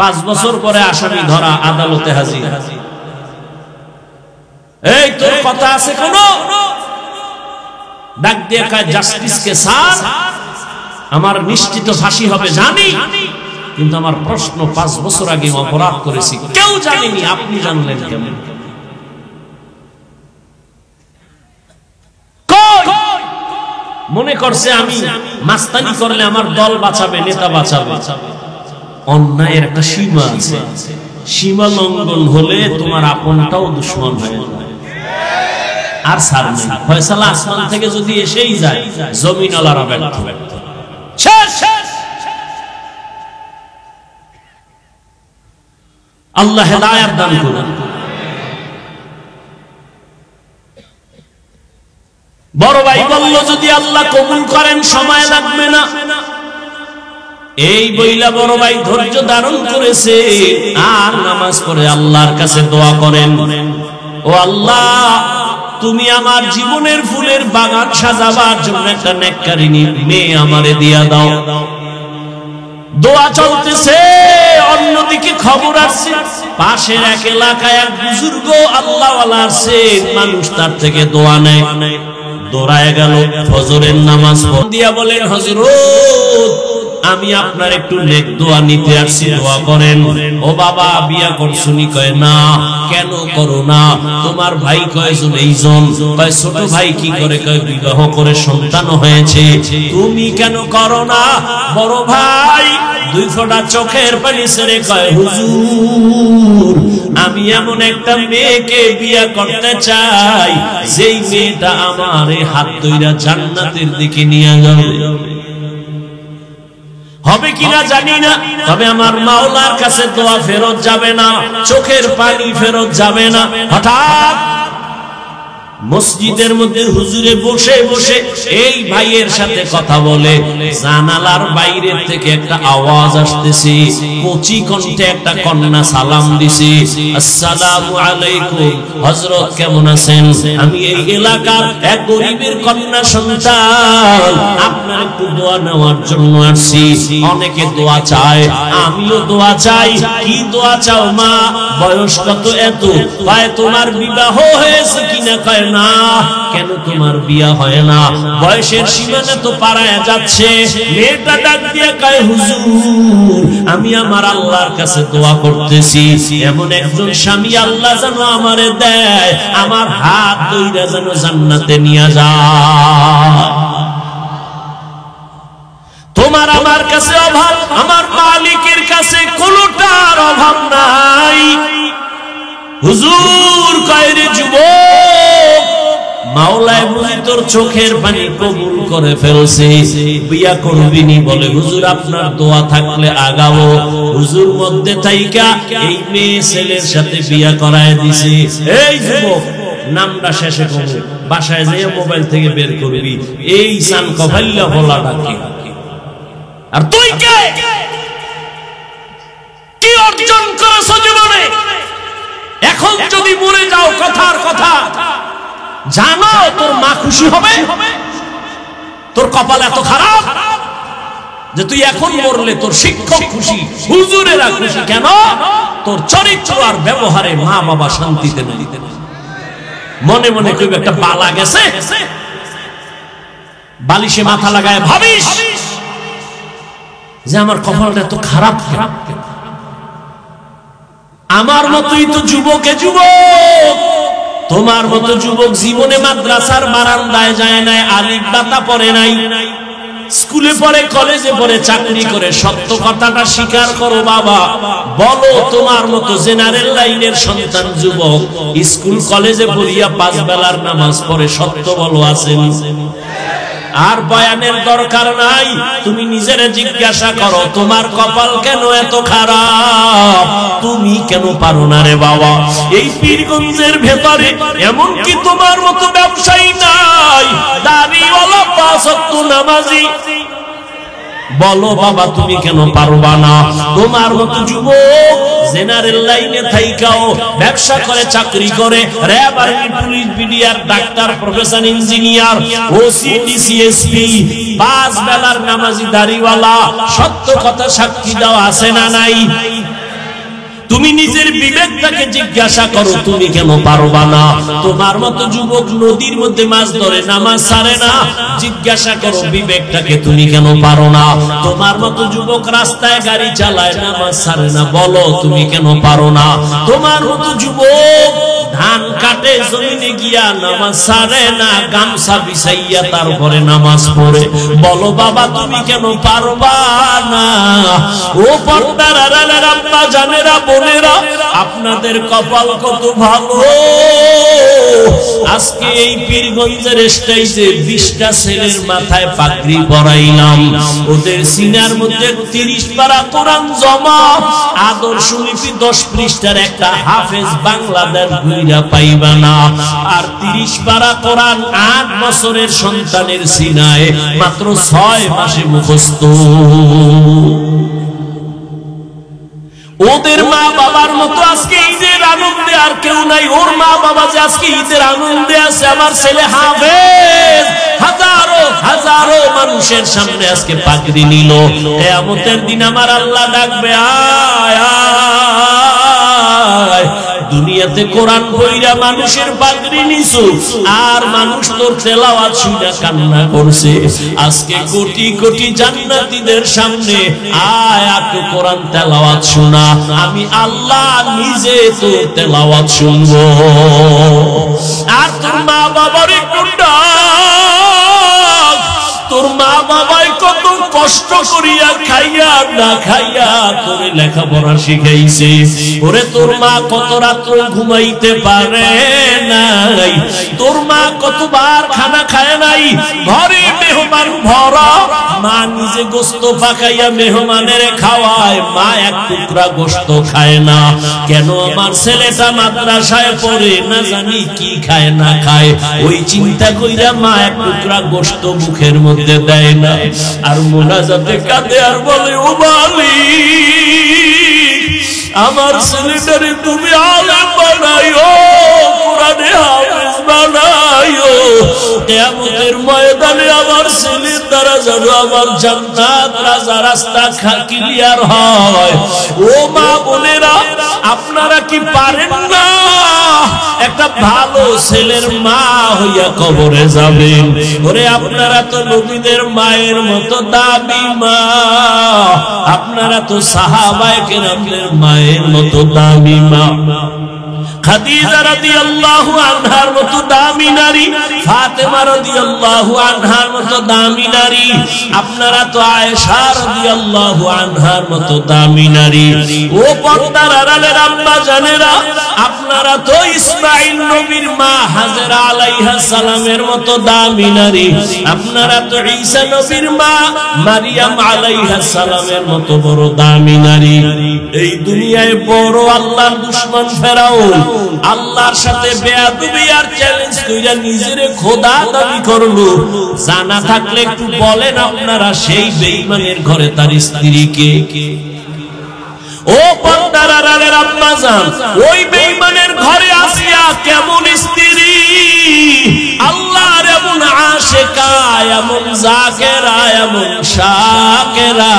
5 বছর পরে আসামি ধরা, আদালতে হাজির। এই তোর কথা আছে কোন? ডাক দিয়ে কয় জাস্টিসকে স্যার আমার নিশ্চিত ফাঁসি হবে জানি, কিন্তু আমার প্রশ্ন 5 বছর আগে অপরাধ করেছি, কেউ জানেনি, আপনি জানলেন কেমন? মনে করছে আমি মাস্তানি করলে আমার দল বাঁচাবে, নেতা বাঁচাবে। অন্যায়ের একটা সীমা আছে, সীমা লঙ্ঘন হলে তোমার আপনটাও দুশ্মন হয়ে যায়। আর সার নেই, ফয়সালা আসমান থেকে যদি এসেই যায় জমিন আলারা ব্যর্থ। আল্লাহ হেদায়েত দান করুন। বড় ভাই বলল যদি আল্লাহ কবুল করেন সময় লাগবে না। এই বইলা বড় ভাই ধৈর্য ধারণ করেছে আর নামাজ পড়ে আল্লাহর কাছে দোয়া করেন, ও আল্লাহ তুমি আমার জীবনের ফুলের বাগান সাজাবার জন্য একটা নেককারিনী মেয়ে আমারে দিয়া দাও। দোয়া চলতেছে, অন্যদিকে খবর আসছে পাশের এক এলাকায় এক বুজুর্গ আল্লাহওয়ালা আছে, মানুষ তার থেকে দোয়া নেয়। দৌড়ায় গেল, ফজরের নামাজ দিয়া বলেন হযরত আমি আপনার একটু নেক দোয়া নিতে আসছি, দোয়া করেন। ও বাবা বিয়া করছুনি? কয় না। কেন করো না? তোমার ভাই কয়জন? এইজন। কয় ছোট ভাই কি করে? কয় বিবাহ করে সন্তান হয়েছে। তুমি কেন করো না? বড় ভাই 2 ফোঁটা চোখের পানি ছেড়ে কয় হুজুর আমি এমন একটা মেয়েকে বিয়া করতে চাই যেই মেয়েটা আমার হাত ধইরা জান্নাতের দিকে নিয়ে যাবে। হবে কিনা জানি না, তবে আমার মাওলার কাছে দোয়া ফেরত যাবে না, চোখের পানি ফেরত যাবে না। হঠাৎ মসজিদের মধ্যে হুজুরে বসে বসে এই ভাইয়ের সাথে কথা বলে, জানালার বাইরে থেকে একটা আওয়াজ আসতেছে, কচি কণ্ঠে একটা কন্যা সালাম দিছে, আসসালামু আলাইকুম হযরত, কেমন আছেন? আমি এই এলাকার এক গরিবের কন্যা সন্তান, আপনার একটু দোয়া নেওয়ার জন্য আসছি। অনেকে দোয়া চায়, আমিও দোয়া চাই। কি দোয়া চাও মা? বয়স কত? এত। কয় তোমার বিবাহ হয়েছে কিনা? কয় না। কেন তোমার বিয়া হয় না? বয়সের সীমানা তো পারায়া যাচ্ছে। মেয়েটা ডাক দিয়ে কয় হুজুর, আমি আমার আল্লাহর কাছে দোয়া করতেছি, এমন একজন স্বামী আল্লাহ যেন আমারে দেয়, আমার হাত ধইরা যেন জান্নাতে নিয়ে যায়। তোমার আমার কাছে অভাব, আমার মালিকের কাছে কোনটার অভাব নাই। হুজুর কয় রে যুবক, মাওলায় বুঝি তোর চোখের পানি কবুল করে ফেলছে, বিয়া করবিনি? বলে হুজুর আপনার দোয়া থাকলে আগাবো। হুজুর মধ্যে থাইকা এই মেয়ে ছেলের সাথে বিয়া করায় দিছে। এই যুবক, নামটা শেষে কবু, বাসায় যেয়ে মোবাইল থেকে বের করবি, এই সান কভাল্লা বলা ডাকে। আর তুই কে? কি অর্জন করেছ জীবনে? এখন যদি মরে যাও, কথার কথা জানো তোর মা খুশি হবে? তোর কপাল এত খারাপ যে তুই এখন মরলে তোর শিক্ষক খুশি, হুজুরেরা খুশি। কেন? তোর চরিত্র আর ব্যবহারে মা বাবা শান্তিতে নেই। মনে মনে কইবে একটা বালা গেছে, বালিশে মাথা লাগায় ভাবিস যে আমার কপালটা এত খারাপ। আমার মতোই তো যুবকে যুবক, তোমার মতো যুবক জীবনে মাদ্রাসার বারান্দায় যায় নাই, আলিফ বাতা পড়ে নাই, স্কুলে পড়ে, কলেজে পড়ে, চাকরি করে। সত্য কথাটা স্বীকার করো বাবা, বলো তোমার মতো জেনারেল লাইনের সন্তান যুবক স্কুল কলেজে পড়িয়া 5 বেলার নামাজ পড়ে, সত্য বলো আছেন? আর বয়ানের দরকার নাই, তুমি নিজের জিজ্ঞাসা করো তোমার কপাল কেন এত খারাপ, তুমি কেন পারো না রে বাবা? এই পীরগঞ্জের ভেতরে এমন কি তোমার মতো ব্যবসায়ী নাই, দাড়িওয়ালা 5 ওয়াক্ত নামাজি? বলো বাবা তুমি কেন পারবা না? তোমার মতো যুবক জেনারেল লাইনে থাইকাও ব্যবসা করে, চাকরি করে, RAB army police BDR doctor professor engineer OC DC SP 5 বেলার নামাজি দাড়িওয়ালা, সত্য কথা সাক্ষী দাও আছে না নাই? তুমি নিজের বিবেকটাকে জিজ্ঞাসা করো তুমি কেন পারবা না? তোমার মতো যুবক নদীর মধ্যে মাছ ধরে, নামাজ ছাড়ে না, জিজ্ঞাসা করো বিবেকটাকে তুমি কেন পারো না? তোমার মতো যুবক রাস্তায় গাড়ি চালায়, নামাজ ছাড়ে না, বলো তুমি কেন পারো না? তোমার মতো যুবক ধান কাটে, জমিনে গিয়া নামাজ ছাড়ে না, গামছা বিছাইয়া তারপরে নামাজ পড়ে, বলো বাবা তুমি কেন পারবা না? ও পর্দার আড়ালের আব্বা জানেরা, বোনেরা, আপনাদের কপাল কত ভালো। আজকে এই পীরগঞ্জের স্টেজে 20টা ছেলের মাথায় পাগড়ি পরাইলাম, ওদের সিনার মধ্যে 30 পারা কোরআন জমা, আদর্শ লিপি 10 পৃষ্ঠার একটা হাফেজ বাংলাদেশ ঘুইরা পাইবা না। আর 30 পারা কোরআন 8 বছরের সন্তানের সিনায় মাত্র 6 মাসে মুখস্থ। ওদের মা বাবার মতো আজকে ঈদের আনন্দে আর কেউ নাই। ওর মা বাবা যে আজকে ঈদের আনন্দে আছে, আমার ছেলে হাফেজ হাজারো হাজারো মানুষের সামনে আজকে পাগড়ি নিল। কিয়ামতের দিন আমার আল্লাহ ডাকবে, আয় আয়, দুনিয়াতে কোরআন পড়িয়া মানুষের পাগড়ি নিছো, আর মানুষ তোর তেলাওয়াত শুনে কান্না করছে। আজকে কোটি কোটি জান্নাতীদের সামনে আয়, আকে কোরআন তেলাওয়াত শোনা, আমি আল্লাহ নিজে তোর তেলাওয়াত শুনবো। আর তোর মা বাবার একটু ডাক, তোর মা বাবাই কত কষ্ট করিয়া খাইয়া না খাইয়া তোর লেখাপড়া শিখাইছে। ওরে তোর মা কত রাত্র ঘুমাইতে পারে নাই, তোর মা কতবার খানা খায় নাই, ঘরে মেহমান ভরা, মা নিজে গোশত পাকাইয়া মেহমানের খাওয়ায়, মা এক টুকরা গোশত খায় না। কেন? আমার ছেলেটা মাদ্রাসায় পড়ে, না জানি কি খায় না খায়, ওই চিন্তা কইরা মা এক টুকরা গোশত মুখের মধ্যে দেয় না। আর মোনাজাতে কাঁদে আর বলে, ও মালিক, আমার ছেলেটারে তুমি আলেম বানাইও, কোরআনে হাফেজ বানাইও। কিয়ামতের ময়দানে আমার ছেলের দ্বারা যেন আমার জান্নাত রাস্তা ক্লিয়ার হয়। ও মা বোনেরা, আপনারা কি পারেন না একটা ভালো ছেলের মা হইয়া কবরে যাবেন? ওরে আপনারা তো নবীদের মায়ের মতো দামি মা, আপনারা তো সাহাবায়ে কেরামদের মায়ের মতো দামি মা। খাদিজা রাদিয়াল্লাহু আনহার মতো দামি নারী, ফাতেমা রাদিয়াল্লাহু আনহার মতো দামি নারী, আপনারা তো আয়েশা রাদিয়াল্লাহু আনহার মতো দামি নারী। ও পর্দার আড়ালের আম্মা জানেরা, আপনারা তো ইসমাঈল নবীর মা হাজেরা আলাইহিস সালামের মতো দামি নারী, আপনারা তো ঈসা নবীর মা মারিয়াম আলাইহিস সালামের মতো বড় দামি নারী। এই দুনিয়ায় বড় আল্লাহর দুশমন ফেরাউন আল্লাহর সাথে বেয়াদবি আর চ্যালেঞ্জ কইরা নিজেরে খোদা দাবি করলো। জানা থাকলে একটু বলেন আপনারা, সেই বেঈমানের ঘরে তার স্ত্রী কে? ও পর্দার আড়ালের আম্মা জান, ওই বেঈমানের ঘরে আসিয়া কেমন স্ত্রী? আল্লাহর এমন আশিকা, এমন জাকেরা, এমন শাকেরা।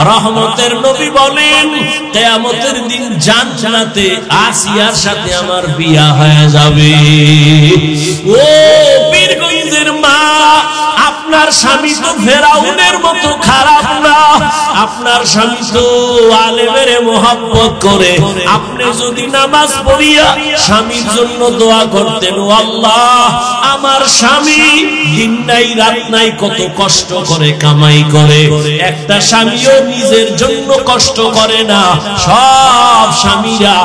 রহমতের নবী বলেন, কিয়ামতের দিন জান্নাতে আসিয়ার সাথে আমার বিয়া হয়ে যাবে। ও পীরগঞ্জের মা, আপনার স্বামী তো ফেরাউনের মতো খারাপ না, আপনার স্বামী তো আলেমের মোহাব্বত করে। আপনি যদি নামাজ পড়িয়া স্বামীর জন্য দোয়া করতেন, ও আল্লাহ, আমার স্বামী দিন নাই রাত নাই কত কষ্ট করে কামাই করে, একটা স্বামীও নিজের জন্য কষ্ট করে না। সব স্বামীরা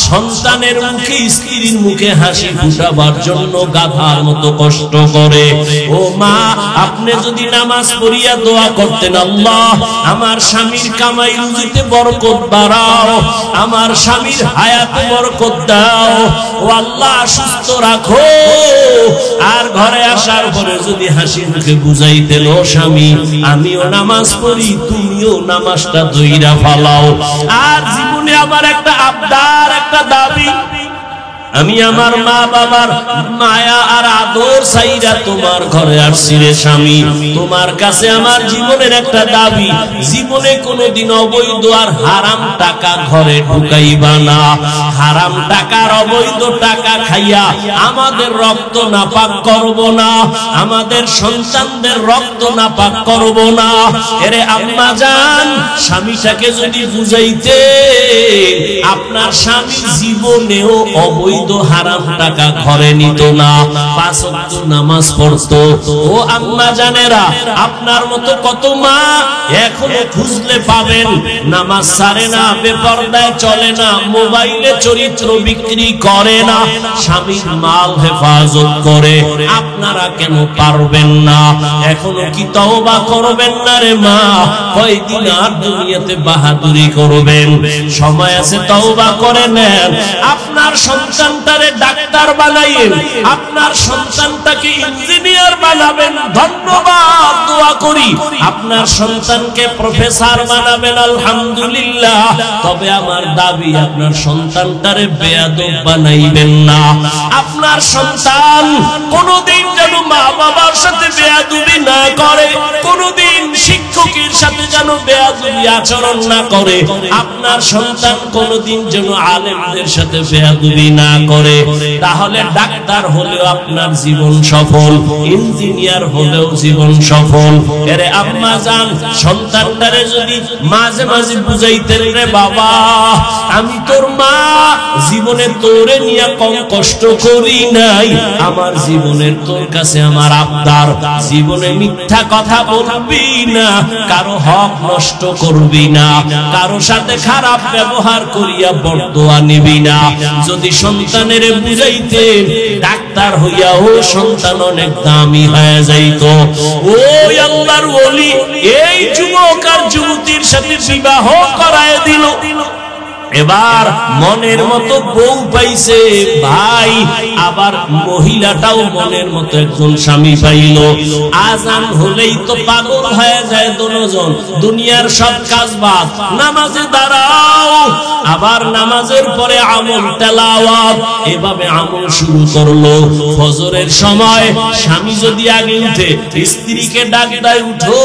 সন্তানের মুখে, স্ত্রীর মুখে হাসি ফুটাবার জন্য গাধার মতো কষ্ট করে। ও মা, আপনি যদি নামাজ পড়িয়া দোয়া করতেন, আল্লাহ, আমার স্বামীর কামাই রুজিতে বরকত বাড়াও, আমার স্বামীর হায়াতে বরকত দাও, ও আল্লাহ সুস্থ রাখো। আর ঘরে আসার পরে যদি হাসি মুখে বুঝাইতেন, ও স্বামী, আমিও নামাজ পড়ি, তুমিও নামাজটা ধইরা ফালাও। আর জীবনে আমার একটা আবদার, একটা দাবি, আমি আমার মা বাবার মায়া আর আদর চাইরা তোমার ঘরে আসছি রে স্বামী। তোমার কাছে আমার জীবনের একটা দাবি, জীবনে কোনোদিন অবৈধ আর হারাম টাকা ঘরে ঢুকাইবা না। হারাম টাকার অবৈধ টাকা খাইয়া আমাদের রক্ত নাপাক করব না, আমাদের সন্তানদের রক্ত নাপাক করব না। এরে আম্মা জান, স্বামীটাকে যদি বুঝাইতে, আপনার স্বামী জীবনেও অবৈধ হারাম টাকা ঘরে নিত না, 5 ওয়াক্ত নামাজ পড়তো। ও আম্মা জানেরা, আপনার মতো কত মা এখনো খুঁজলে পাবেন, নামাজ ছাড়ে না, বেপরদায় চলে না, মোবাইলে চরিত্র বিক্রি করে না, স্বামীর মাল হেফাজত করে। আপনারা কেন পারবেন না? এখনো কি তওবা করবেন না রে মা? কয়দিন আর দুনিয়াতে বাহাদুরি করবেন? সময় আছে, তওবা করে নেন। আপনার সন্তানটারে ডাক্তার বানাইয়েন, আপনার সন্তানটাকে ইঞ্জিনিয়ার বানাবেন, ধন্যবাদ, দোয়া করি। আপনার সন্তানকে প্রফেসর বানাবেন, আলহামদুলিল্লাহ। তবে আমার দাবি, আপনার সন্তানটারে বেয়াদব বানাইবেন না। আপনার সন্তান কোনদিন যেন মা বাবার সাথে বেয়াদবি না করে, কোনদিন শিক্ষকের সাথে যেন বেয়াদবি আচরণ না করে। আপনার সন্তান কোনদিন যেন আলেমদের সাথে বেয়াদবি না করে। তাহলে ডাক্তার হলেও আপনার জীবন সফল, ইঞ্জিনিয়ার হলেও জীবন সফল। এরে আম্মা জান, সন্তানটারে যদি মাঝে মাঝে বুঝাইতেন, রে বাবা, আমি তোর মা, জীবনে তোরে নিয়ে কম কষ্ট করি নাই, আমার জীবনের তোর কাছে আমার আবদার, জীবনে মিথ্যা কথা বলবি না, কারো হক নষ্ট করবি না, কারো সাথে খারাপ ব্যবহার করিয়া বরদোয়া নিবি না। যদি সন্তানের বুঝাইতেন ডাক্তার হইয়াও সন্তান অনেক দামি হয়ে যাইত। ওই আল্লাহর ওলি এই যুবক আর যুবতীর সাথে বিবাহ করায় দিল। এবার মনের মতো বউ পাইছে ভাই, আবার মহিলাটাও মনের মতো একজন স্বামী পাইল। আজান হলেই তো পাগল হয়ে যায় দুজন, দুনিয়ার সব কাজ বাদ, নামাজে দাঁড়াও, আবার নামাজের পরে আমল তেলাওয়াত, এভাবে আমল শুরু করলো। ফজরের সময় স্বামী যদি আগে উঠে স্ত্রীকে ডাক দেয়, উঠো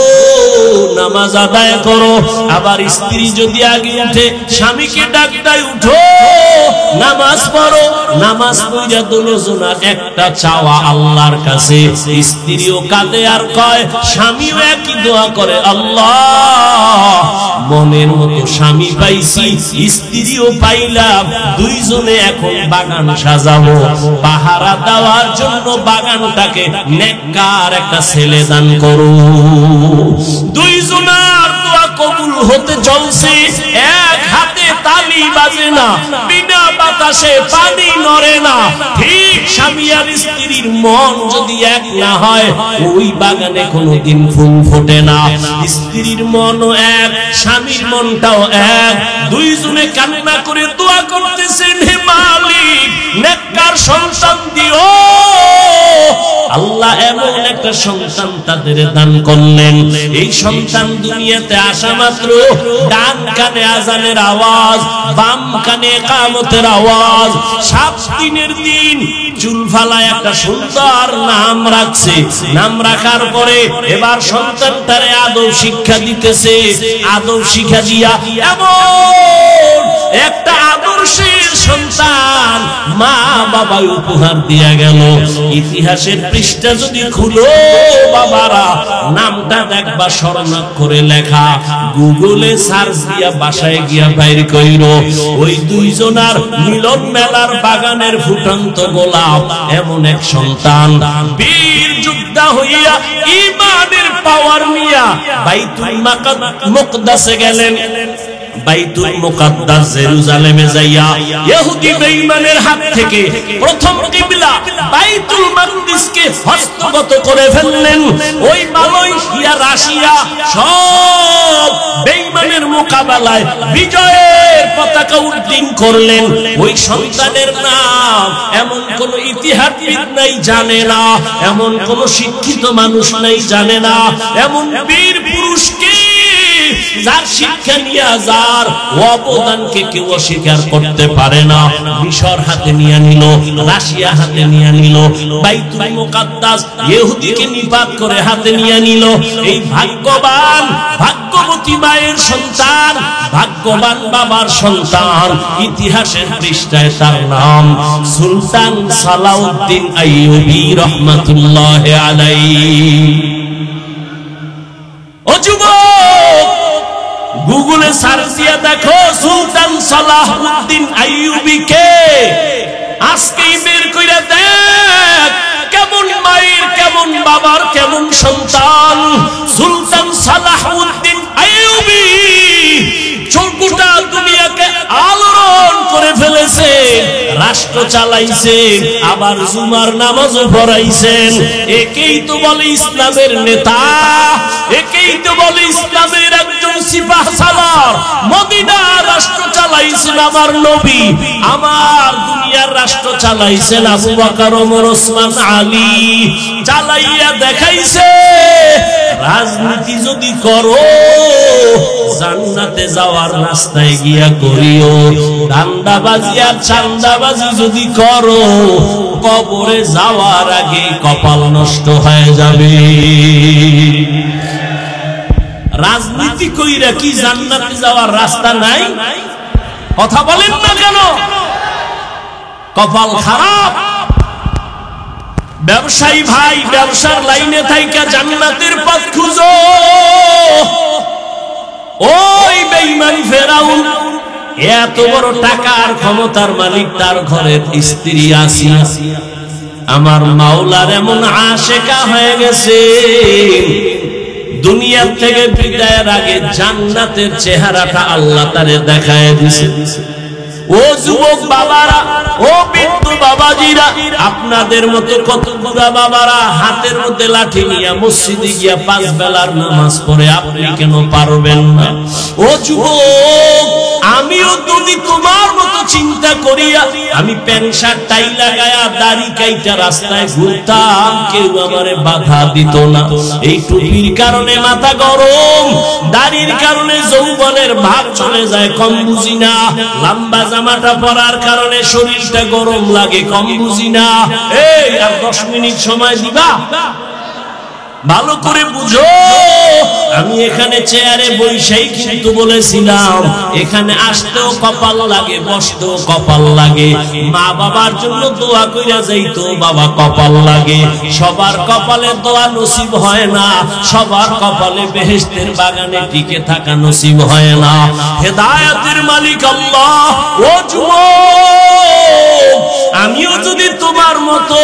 নামাজ আদায় করো। আবার স্ত্রী যদি আগে উঠে স্বামীকে ডাক দেয়, উঠো নামাজ পড়ো। নামাজ পড়িয়া দুজনের একটা চাওয়া আল্লাহর কাছে। স্ত্রীও কাঁদে আর কয়, স্বামীও একই দোয়া করে, আল্লাহ মনের মতো স্বামী পাইছি, স্ত্রীও পাইলাম, দুইজনে এখন বাগান সাজাবো। পাহারা দেওয়ার জন্য বাগানটাকে নেককার একটা ছেলে দান করো। দুইজনের দোয়া কবুল হতে চলছে, এক হাতে তালি বাজে না, বিনা বাতাসে পানি নড়ে না। ঠিক স্বামী আর স্ত্রীর মন যদি এক না হয়, ওই বাগানে কোনোদিন ফুল ফোটে না। স্ত্রীর মনও এক, স্বামীর মনটাও এক। দুইজনে কান্না করে দোয়া করতেছেন, হে মালিক নেককার সন্তান দিও। আল্লাহ এমন একটা সন্তান তাদের দান করলেন। এই সন্তান দুনিয়াতে আসা মাত্র ডান কানে আজানের আওয়াজ, বাম কানে ইকামতের আওয়াজ। 7 দিনের দিন চুল ফালায় একটা সুন্দর নাম রাখছে। নাম রাখার পরে এবার সন্তানটারে আদব শিক্ষা দিতেছে। আদব শিক্ষা দিয়া এমন একটা আদর্শের সন্তান মা বাবা উপহার দিয়া গেল। ইতিহাসের পৃষ্ঠা যদি খুলো বাবারা, নামটা দেখবা স্বর্ণাক্ষরে লেখা। গুগলে সার্চ দিয়া বাসায় গিয়া বাইর কইরো, ওই দুইজনার মিলন মেলার বাগানের ফুটন্ত গোলাপ এমন এক সন্তান। বীর যোদ্ধা হইয়া ঈমানের পাওয়ার নিয়া বাইতুল মুকদ্দাসে গেলেন। বাইতুল মুকদ্দাস জেরুজালেমে যাইয়া ইহুদি বেঈমানের হাত থেকে প্রথম কিবলা বাইতুল মাকদিসকে হস্তগত করে ফেললেন। ওই মালয়েশিয়া, রাশিয়া সব বেঈমানের মোকাবেলায় বিজয়ের পতাকা উড্ডীন করলেন। ওই সন্তানের নাম এমন কোন ইতিহাসবিদ নাই জানে না, এমন কোন শিক্ষিত মানুষ নাই জানে না, এমন বীর পুরুষকে যার শিক্ষা নিয়ে যার অবদানকে কেউ অস্বীকার করতে পারে না। মিশর হাতে নিয়ে নিল, রাশিয়া হাতে নিয়ে নিল, বাইতুল মুকদ্দাস ইহুদিকে নিপাত করে হাতে নিয়ে নিল। এই ভাগ্যবান ভাগ্যবতী মায়ের সন্তান, ভাগ্যবান বাবার সন্তান। ইতিহাসের পৃষ্ঠায় তার নাম সুলতান সালাউদ্দিন আইয়ুবী রহমাতুল্লাহ আলাইহি। ও যুবক, গুগলে সার্চ দিয়ে দেখো সুলতান সালাউদ্দিন আইয়ুবী কে। আজকেই বের কইরা দেখ কেমন মায়ের, কেমন বাবার, কেমন সন্তান। সুলতান সালাউদ্দিন আইয়ুবী গোটা দুনিয়াকে আলোড়ন করে ফেলেছে, রাষ্ট্র চালাইছেন, আবার জুমার নামাজও পড়াইছেন। একেই তো বলে ইসলামের নেতা, একেই তো বলে ইসলামের একজন সিপাহ সালার। মদিনার রাষ্ট্র চালাইছেন আমার নবী, আমার দুনিয়ার রাষ্ট্র চালাইছেন আবু বকর, ওমর, ওসমান, আলী। চালাইয়া দেখাইছে রাজনীতি যদি করো জান্নাতে যাওয়ার রাস্তায় গিয়া করিও, দান্দাবাজি আর চান্দাবাজি যদি করো কবরে যাওয়ার আগে কপাল নষ্ট হয়ে যাবে। রাজনীতি কইরা কি জান্নাতে যাওয়ার রাস্তা নাই? কথা বলেন না কেন? কপাল খারাপ। ব্যবসায়ী ভাই, ব্যবসার লাইনে থাইকা জান্নাতের পথ খুঁজো। ওই বেঈমান ফেরাউন এত বড় টাকার ক্ষমতার মালিক, তার ঘরের স্ত্রী আসিয়া আমার মাওলার এমন আশেকা হয়ে গেছে, দুনিয়া থেকে বিদায়ের আগে জান্নাতের চেহারাটা আল্লাহ তারে দেখায় দিয়েছে। ও যুবক বাবারা, ও বৃদ্ধ বাবাজিরা, আপনাদের মতো কত বুড়া বাবারা হাতের মধ্যে লাঠি নিয়ে মসজিদে গিয়া 5 বেলার নামাজ পড়ে, আপনি কেন পারবেন না? ও যুবক, আমিও যদি তোমার মতো চিন্তা করিয়া আমি প্যান্ট শার্ট টাই লাগায়া দাড়ি কাইটা রাস্তায় ঘুরতাম, কেউ আমারে বাধা দিত না। এই টুপির কারণে মাথা গরম, দাড়ির কারণে যৌবনের ভাব চলে যায়, কম বুঝি না। লম্বা জামাটা পরার কারণে শরীরটা গরম লাগে, কম বুঝি না। এই আর 10 মিনিট সময় দিবা? ভালো করে বুঝো, আমি এখানে চেয়ারে বসেই কিন্তু বলেছিলাম এখানে আসতেও কপাল লাগে, বসতেও কপাল লাগে। মা বাবার জন্য দোয়া কইরা যাইতো, বাবা কপাল লাগে। সবার কপালে দোয়া নসিব হয় না, সবার কপালে বেহেশতের বাগানে টিকে থাকা নসিব হয় না। হেদায়েতের মালিক আল্লাহ। ও যুবক, আমিও যদি তোমার মতো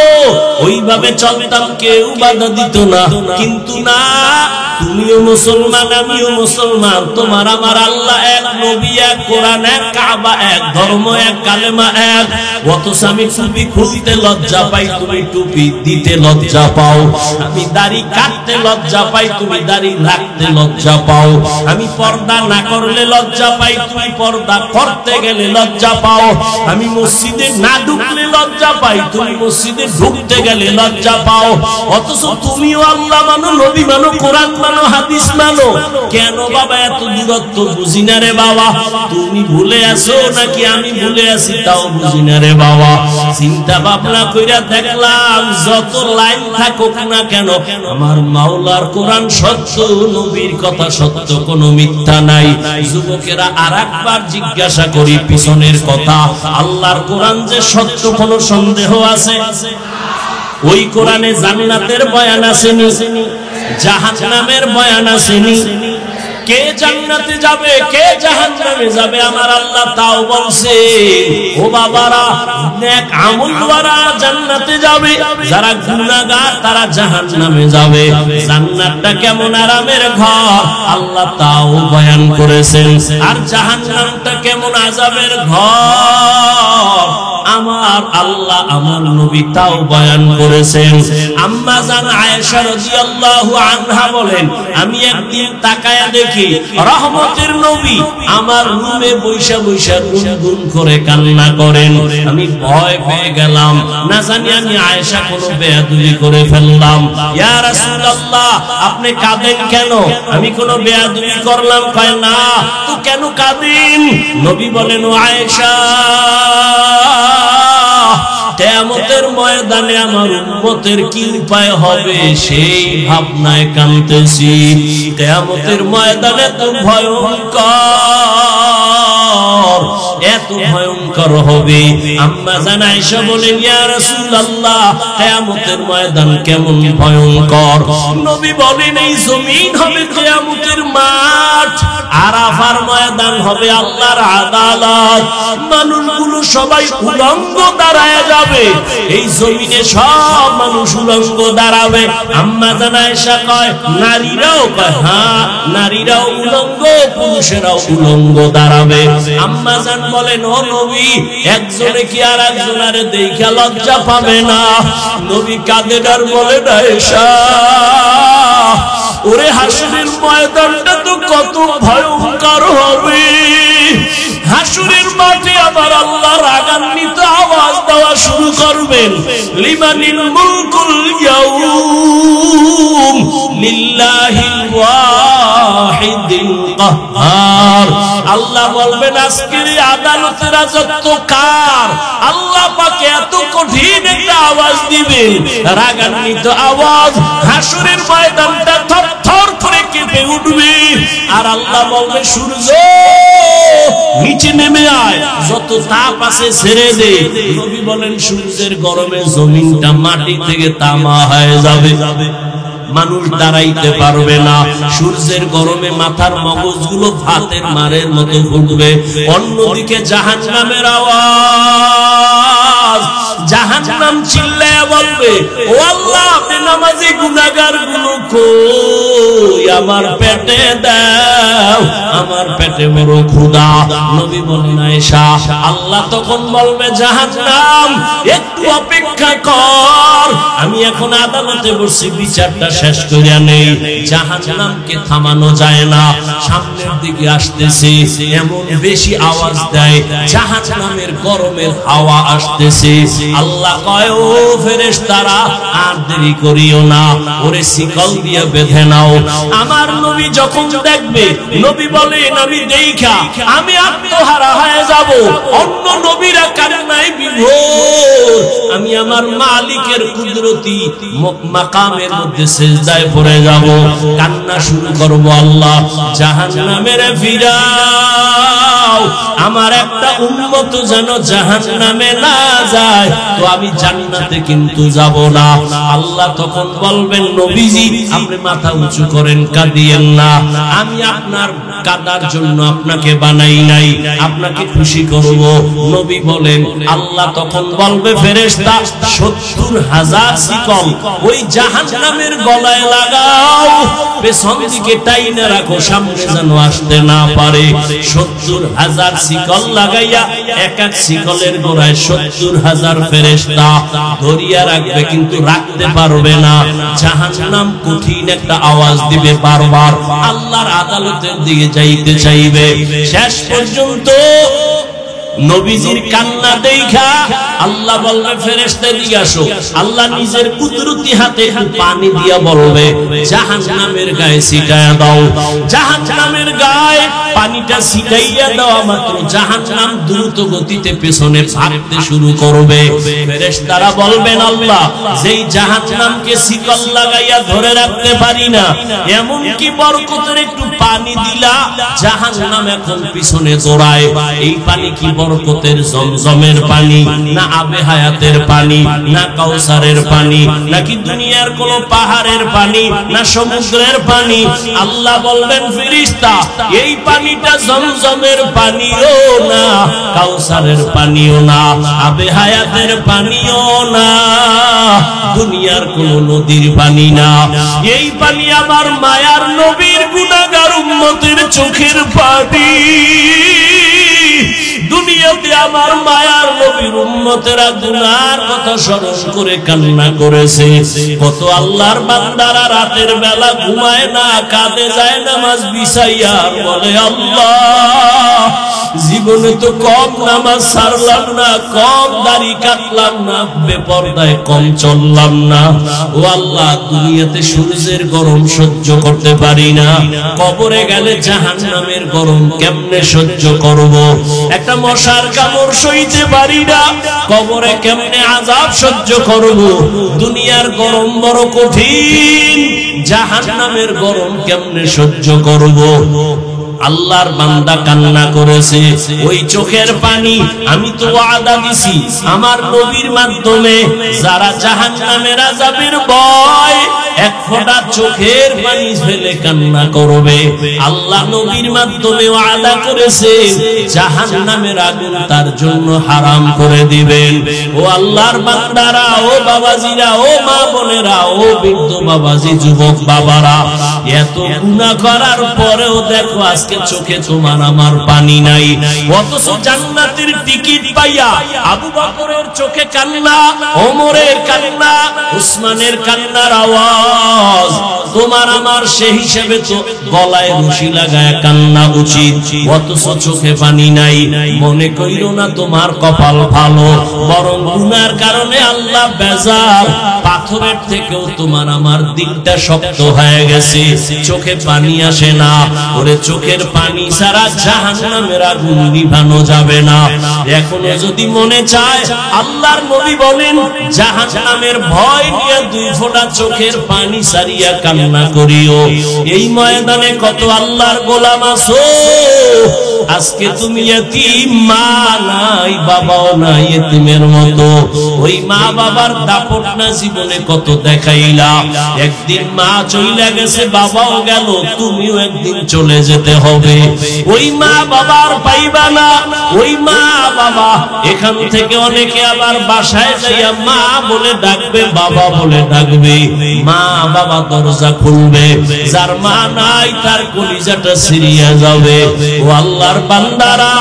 ওইভাবে চলতাম কেউ বাধা দিত না, কিন্তু না, তুমিও মুসলমান, আমিও মুসলমান, তোমার আমার আল্লাহ এক, নবী এক, কোরআন এক, কাবা এক, ধর্ম এক, কালেমা এক। অথচ আমি টুপি খুলতে লজ্জা পাই, তুমি টুপি দিতে লজ্জা পাও। আমি দাড়ি কাটতে লজ্জা পাই, তুমি দাড়ি রাখতে লজ্জা পাও। আমি পর্দা না করলে লজ্জা পাই, তুমি পর্দা করতে গেলে লজ্জা পাও। আমি মসজিদে না ঢুকলে লজ্জা পাই, তুমি মসজিদে ঢুকতে গেলে লজ্জা পাও। অথচ তুমিও আল্লাহ মানো, নবী মানো, কোরআন মানো, হাদিস মানো। কেন বাবা এত দূরত্ব? বুঝি না রে বাবা। তুমি ভুলে আসো নাকি আমি ভুলে আছি তাও বুঝি না রে বাবা। চিন্তা ভাবনা কইরা দেখলাম যত লাইন থাকুক না কেন, আমার মাওলার কোরআন সত্য, নবীর কথা সত্য, কোনো মিথ্যা নাই। যুবকেরা আরেকবার জিজ্ঞাসা করি পিছনের কথা, আল্লাহর কোরআন যে সত্য কোনো সন্দেহ আছে? ওই কোরআনে জান্নাতের বয়ান আসেনি, জাহান্নামের বয়ান আসেনি। কে জান্নাতে যাবে, কে জাহান্নামে যাবে আমার আল্লাহ তাও বলছে। ও বাবারা, নেক আমলওয়ালা জান্নাতে যাবে, যারা গুনাহগার তারা জাহান্নামে যাবে। জান্নাতটা কেমন আরামের ঘর আল্লাহ তাও বয়ান করেছেন, আর জাহান্নামটা কেমন আযাবের ঘর আমার আল্লাহ আমার নবী তাও বয়ান করেছেন। আম্মা জান আয়েশা রাদিয়াল্লাহু আনহা বলেন, আমি একদিন তাকায়া দেখি রহমতের নবী আমার রুমে বৈশা বৈশা গুনগুন করে কান্না করেন। আমি ভয় পেয়ে গেলাম, না জানি আমি আয়েশা কোনো বেয়াদবি করে ফেললাম। ইয়া রাসূলুল্লাহ, আপনি কাঁদেন কেন? আমি কোনো বেয়াদবি করলাম? কয় না। তো কেন কাঁদেন? নবী বলেন, ও আয়েশা, কিয়ামতের ময়দানে আমার উম্মতের কি উপায় হবে সেই ভাবনায় কাঁদতেছি। কিয়ামতের ময়দানে তো ভয়ঙ্কর, এত ভয়ঙ্কর হবে। আম্মা জান আয়েশা বলেন, ইয়া রাসূলুল্লাহ, কিয়ামতের ময়দান কেমন ভয়ঙ্কর? নবী বলেন, এই জমিন হবে কিয়ামতের মাঠ, আরাফার ময়দান হবে আল্লাহর আদালত। মানুষগুলো সবাই উলঙ্গ দাঁড়ায় যাবে, এই জমিনে সব মানুষ উলঙ্গ দাঁড়াবে। আম্মা জান আয়েশা কয়, নারীরাও? কয় হ্যাঁ, নারীরাও উলঙ্গ, পুরুষেরাও উলঙ্গ দাঁড়াবে। আম্মা জান বলেন, ও নবী, একজনে কি আর একজনের দেখা লজ্জা পাবে না? নবী কাঁদেন আর বলেন, আয়েশা, ওরে হাসরের ময়দানটা তো কত ভয়ঙ্কর হবে। হাসরের মাঠে আবার আল্লাহ রাগান্বিত আওয়াজ দেওয়া শুরু করবেন, লিমানিল মুলকুল ইয়াউম লিল্লাহিল ওয়াহিদিল কাহ্হার। আল্লাহ বলবেন, আজকের আদালতের রাজত্ব কার? আল্লাহ পাক এত কঠিন একটা আওয়াজ দিবেন, রাগান্বিত আওয়াজ। হাসরের ময়দানটা থরথর করে কেঁপে উঠবে, আর আল্লাহ বলবে, সূর্য নিচে নেমে আয়, যত তাপ আছে ছেড়ে দে। নবী বলেন, সূর্যের গরমে জমিনটা মাটি থেকে তামা হয়ে যাবে, মানুষ দাঁড়াইতে পারবে না। সূর্যের গরমে মাথার মগজগুলো ভাতের মারের মতো ফুটবে। অন্যদিকে জাহান্নামের আওয়াজ, জাহান্নাম চিল্লায়া বলবে, ও আল্লাহ বেনামাজি গুনাহগার গুলো কই, আমার পেটে দাও, আমার পেটে বড় ক্ষুধা। নবী বলেন আয়েশা, আল্লাহ তখন বলবে জাহান্নাম একটু অপেক্ষা কর, আমি এখন আদালতে বসে বিচারটা শেষ করে নেই। জাহান্নামকে থামানো যায় না, সামনের দিকে আসতেছে, এমন বেশি আওয়াজ দেয়, জাহান্নামের গরমের হাওয়া আসতেছে। আল্লাহ কয়, ও ফেরেশতারা আর দেরি করিও না, ওরে শিকল দিয়ে বেঁধে নাও। আমার নবী যখন দেখবে, নবী বলেন আমি দেখা আমি আত্মহারা হয়ে যাব, অন্য নবীরা কান্নায় বিভোর, আমি আমার মালিকের কুদরতি মাকামের মধ্যে সিজদায় পড়ে যাব, কান্না শুরু করব, আল্লাহ জাহান্নামের ফিরাও, আমার একটা উম্মত যেন জাহান্নামে না যায়, তো আমি জান্নাতে কিন্তু যাব না। আল্লাহ তখন বলবেন, নবীজি আপনি মাথা উঁচু করেন, কাঁদিয়েন না, আমি আপনার কাদার জন্য আপনাকে বানাই নাই, আপনাকে খুশি করব। নবী বলেন, আল্লাহ তখন বলবে, ফেরেশতা ৭০,০০০ শিকল ওই জাহান্নামের গলায় লাগাও, পেছন দিকে টাইনা রাখো, সামনে যেন আসতে না পারে। ৭০,০০০ শিকল লাগাইয়া এক এক শিকলের গোড়ায় ৭০,০০০ ফেরেশতা ধরিয়া রাখবে, কিন্তু রাখতে পারবে না। জাহান্নাম কঠিন একটা আওয়াজ দিবে, বারবার আল্লাহর আদালতের দিকে যাইতে চাইবে। শেষ পর্যন্ত নবীজির কান্না দেখা আল্লাহ বলবে, ফেরেশতা দিয়ে আসো। আল্লাহ নিজের কুদরতি হাতে পানি দিয়া বলবে, জাহান্নামের গায়ে ছিটায়া দাও। জাহান্নামের গায়ে পানিটা ছিটাইয়া দেওয়া মাত্র জাহান্নাম দ্রুত গতিতে পেছনে ভাগতে শুরু করবে। ফেরেশতারা বলবেন, আল্লাহ যেই জাহান্নামকে শিকল লাগাইয়া ধরে রাখতে পারি না, এমন কি বরকতের একটু পানি দিলা, জাহান্নাম এখন পিছনে দৌড়ায়। এই পানি কি বরকতের জমজমের পানি, না আবে হায়াতের পানি, না কাউসারের পানি, নাকি দুনিয়ার কোন পাহাড়ের পানি, না সমুদ্রের পানি? আল্লাহ বলবেন, ফেরেশতা এই পানিটা জমজমের পানিও না, কাউসারের পানিও না, আবে হায়াতের পানিও না, দুনিয়ার কোন নদীর পানি না। এই পানি আমার মায়ার নবীর গুনাহগার উম্মতের চোখের পানি। দুনিয়াতে আমার মায়ার নবীর উম্মতেরা গুনার কথা স্মরণ করে কান্না করেছে। কত আল্লাহর বান্দারা রাতের বেলা ঘুমায় না, কাঁদে যায় নামাজ বিছাইয়া, বলে আল্লাহ জীবনে তো কম নামাজ ছাড়লাম না, কম দাড়ি কাটলাম না, বেপরদায় কম চললাম না। ও আল্লাহ দুনিয়াতে সূর্যের গরম সহ্য করতে পারি না, কবরে গেলে জাহান্নামের গরম কেমনে সহ্য করব? একটা মশার কামড় সইতে পারি না, কবরে কেমনে আযাব সহ্য করব? দুনিয়ার গরম বড় কঠিন, জাহান্নামের গরম কেমনে সহ্য করব? আল্লাহর বান্দা কান্না করেছে। ওই চোখের পানি আমি তো ওয়াদা দিছি আমার নবীর মাধ্যমে, যারা জাহান্নামের আযাবের ভয় এক ফোঁটা চোখের পানি ফেলে কান্না করবে, আল্লাহ নবীর মাধ্যমে ওয়াদা করেছে জাহান্নামের আগুন তার জন্য হারাম করে দিবেন। ও আল্লাহর বান্দারা, ও বাবাজিরা, ও মা বোনেরা, ও বৃদ্ধ বাবাজি, যুবক বাবারা, এত গুনাহ করার পরেও দেখো আজকে চোখে তোমার আমার পানি নাই, অথচ জান্নাতের টিকিট পাইয়া আবু বকরের চোখে কান্না, ওমরের কান্না, উসমানের কান্নার আওয়াজ। তোমার আমার সেই হিসেবে তো গলায় রশি লাগায় কান্না উচিত, অথচ চোখে পানি নাই। মনে কইরো না তোমার কপাল ভালো, বরং গুনার কারণে আল্লাহ বেজার, পাথরের থেকেও তোমার আমার দিলটা শক্ত হয়ে গেছে, চোখে পানি আসে না। ওরে চোখের পানি ছাড়া জাহান্নামের আগুন নিভানো যাবে না। এখনো যদি মনে চায়, আল্লাহর নবী বলেন জাহান্নামের ভয় নিয়ে দুই ফোঁটা চোখের পানি সারিয়া কান্না করিও। এই ময়দানে কত আল্লাহর গোলাম আছো, আজকে তুমি এতিম, মা নাই বাবাও নাই, এতিমের মতো। ওই মা বাবার দাপট না জীবনে কত দেখাইলা, একদিন মা চলে গেছে, বাবাও গেল, তুমিও একদিন চলে যেতে হবে। হবে। ওই মা বাবার পাইবা না। ওই মা বাবা এখান থেকে অনেকে আবার বাসায় যাইয়া মা বলে ডাকবে, বাবা বলে ডাকবে। মা বাবা দরজা খুলবে, যার মা নাই তার কলিজাটা ছিঁড়িয়া যাবে। ও আল্লাহর বান্দারা,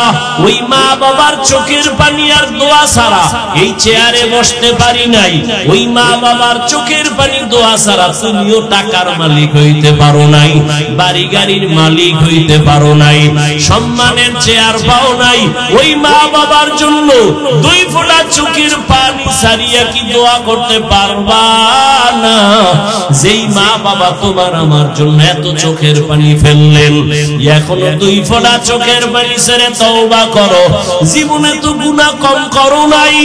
ওই মা বাবার চোখের পানি আর দোয়া ছাড়া এই চেয়ারে বসতে পারি নাই। ওই মা বাবার চোখের পানি দোয়া ছাড়া তুমিও টাকার মালিক হইতে পারো নাই, বাড়ি গাড়ির মালিক হইতে পারো নাই, সম্মানের চেয়ার পাও নাই। ওই মা বাবার জন্য 2 ফোঁটা চোখের পানি ছাড়িয়া কি দোয়া করতে পারবা না? যেই মা বাবা তোমার আমার জন্য এত চোখের পানি ফেললেন, এখনো 2 ফোঁটা চোখের পানি ছেড়ে তওবা করো। জীবনে তো গুনাহ কম করো নাই,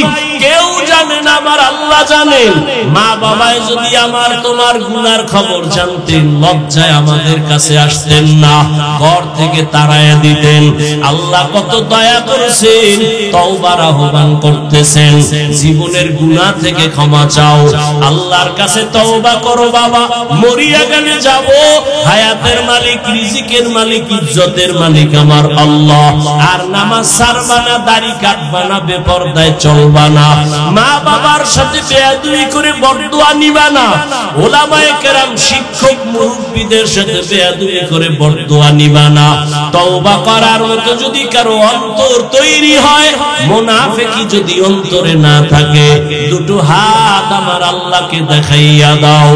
কেউ জানে না, আমার আল্লাহ জানেন। মা বাবায় যদি আমার তোমার গুনার খবর জানতেন, লজ্জায় আমাদের কাছে আসতেন না, ঘর থেকে তাড়াইয়া দিতেন। আল্লাহ কত দয়া করেছেন, তওবার আহ্বান করতেছেন। জীবনের গুনাহ থেকে ক্ষমা চাও, আল্লাহর কাছে তওবা করো। বাবা, মরিয়া গেলে যাব, হায়াতের মালিক, রিজিকের মালিক, ইজ্জতের মালিক আমার আল্লাহ। আর নামাজ ছাড়বা না, দাড়ি কাটবা না, বেপরদায় চলবা না, মা বাবার সাথে বেয়াদবি করে বদদুয়া নিবা না, ওলামায়ে কেরাম শিক্ষক মুরব্বিদের সাথে বেয়াদবি করে বদদুয়া নিবা না। তওবা করার মতো যদি কারো অন্তর তৈরি হয়, মুনাফিকি যদি অন্তরে না থাকে, 2 হাত আমার আল্লাহকে দেখাইয়া দাও।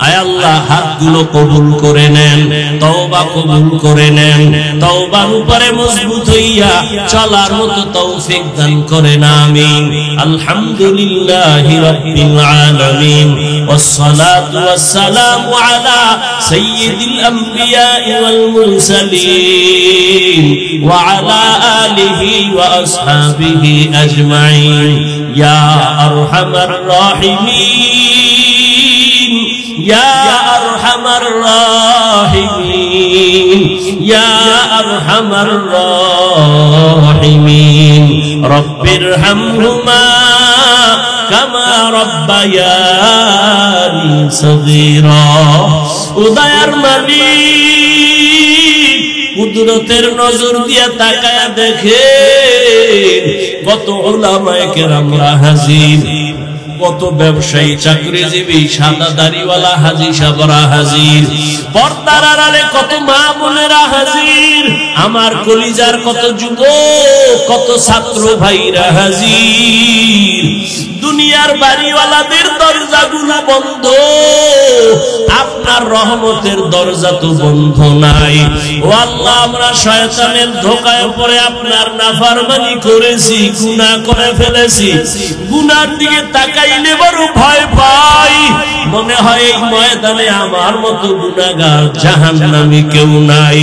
আয় আল্লাহ, হাতগুলো কবুল করে নেন, তওবা কবুল করে নেন, তওবার উপরে মজবুত হইয়া চলার মতো তৌফিক দান করেন, আমিন। আলহামদুলিল্লাহি রাব্বিল আলামিন, ওয়াসসালাতু ওয়াসসালামু আলা সাইয়্যিদিল আমবিয়া ওয়াল মুরসালিন ওয়া আলা আলিহি ওয়া আসহাবিহি আজমাইন। ইয়া আরহামার রাহিমিন, يا أرحم الراحمين، يا أرحم الراحمين، رب ارحمهما كما ربياني صغيرا। উদয়ার মালিক, কুদরতের নজর দিয়া তাকায়া দেখে কত উলামায়ে কেরামরা হাজির, কত ব্যবসায়ী, চাকরিজীবী, সাদা দাড়িওয়ালা হাজী সাহেবরা হাজির, পর্দার আড়ালে কত মা বোনেরা হাজির, আমার কলিজার কত যুবক, কত ছাত্র ভাইরা হাজির। দুনিয়ার বাড়িওয়ালাদের দরজাগুলো বন্ধ, আপনার রহমতের দরজা তো বন্ধ নাই। ও আল্লাহ, আমরা শয়তানের ধোঁকায় পড়ে আপনার নাফরমানি করেছি, গুনাহ করে ফেলেছি। গুনার দিকে তাকাইলে বড় ভয় পাই, মনে হয় এই ময়দানে আমার মতো গুনাহগার জাহান্নামী কেউ নাই।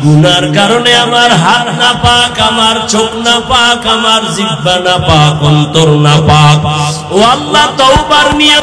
গুনার কারণে আমার হাত না পাক, আমার চোখ না পাক, আমার জিহ্বা না পাক, অন্তর না পাক। ও আল্লাহ, তওবার নিয়ে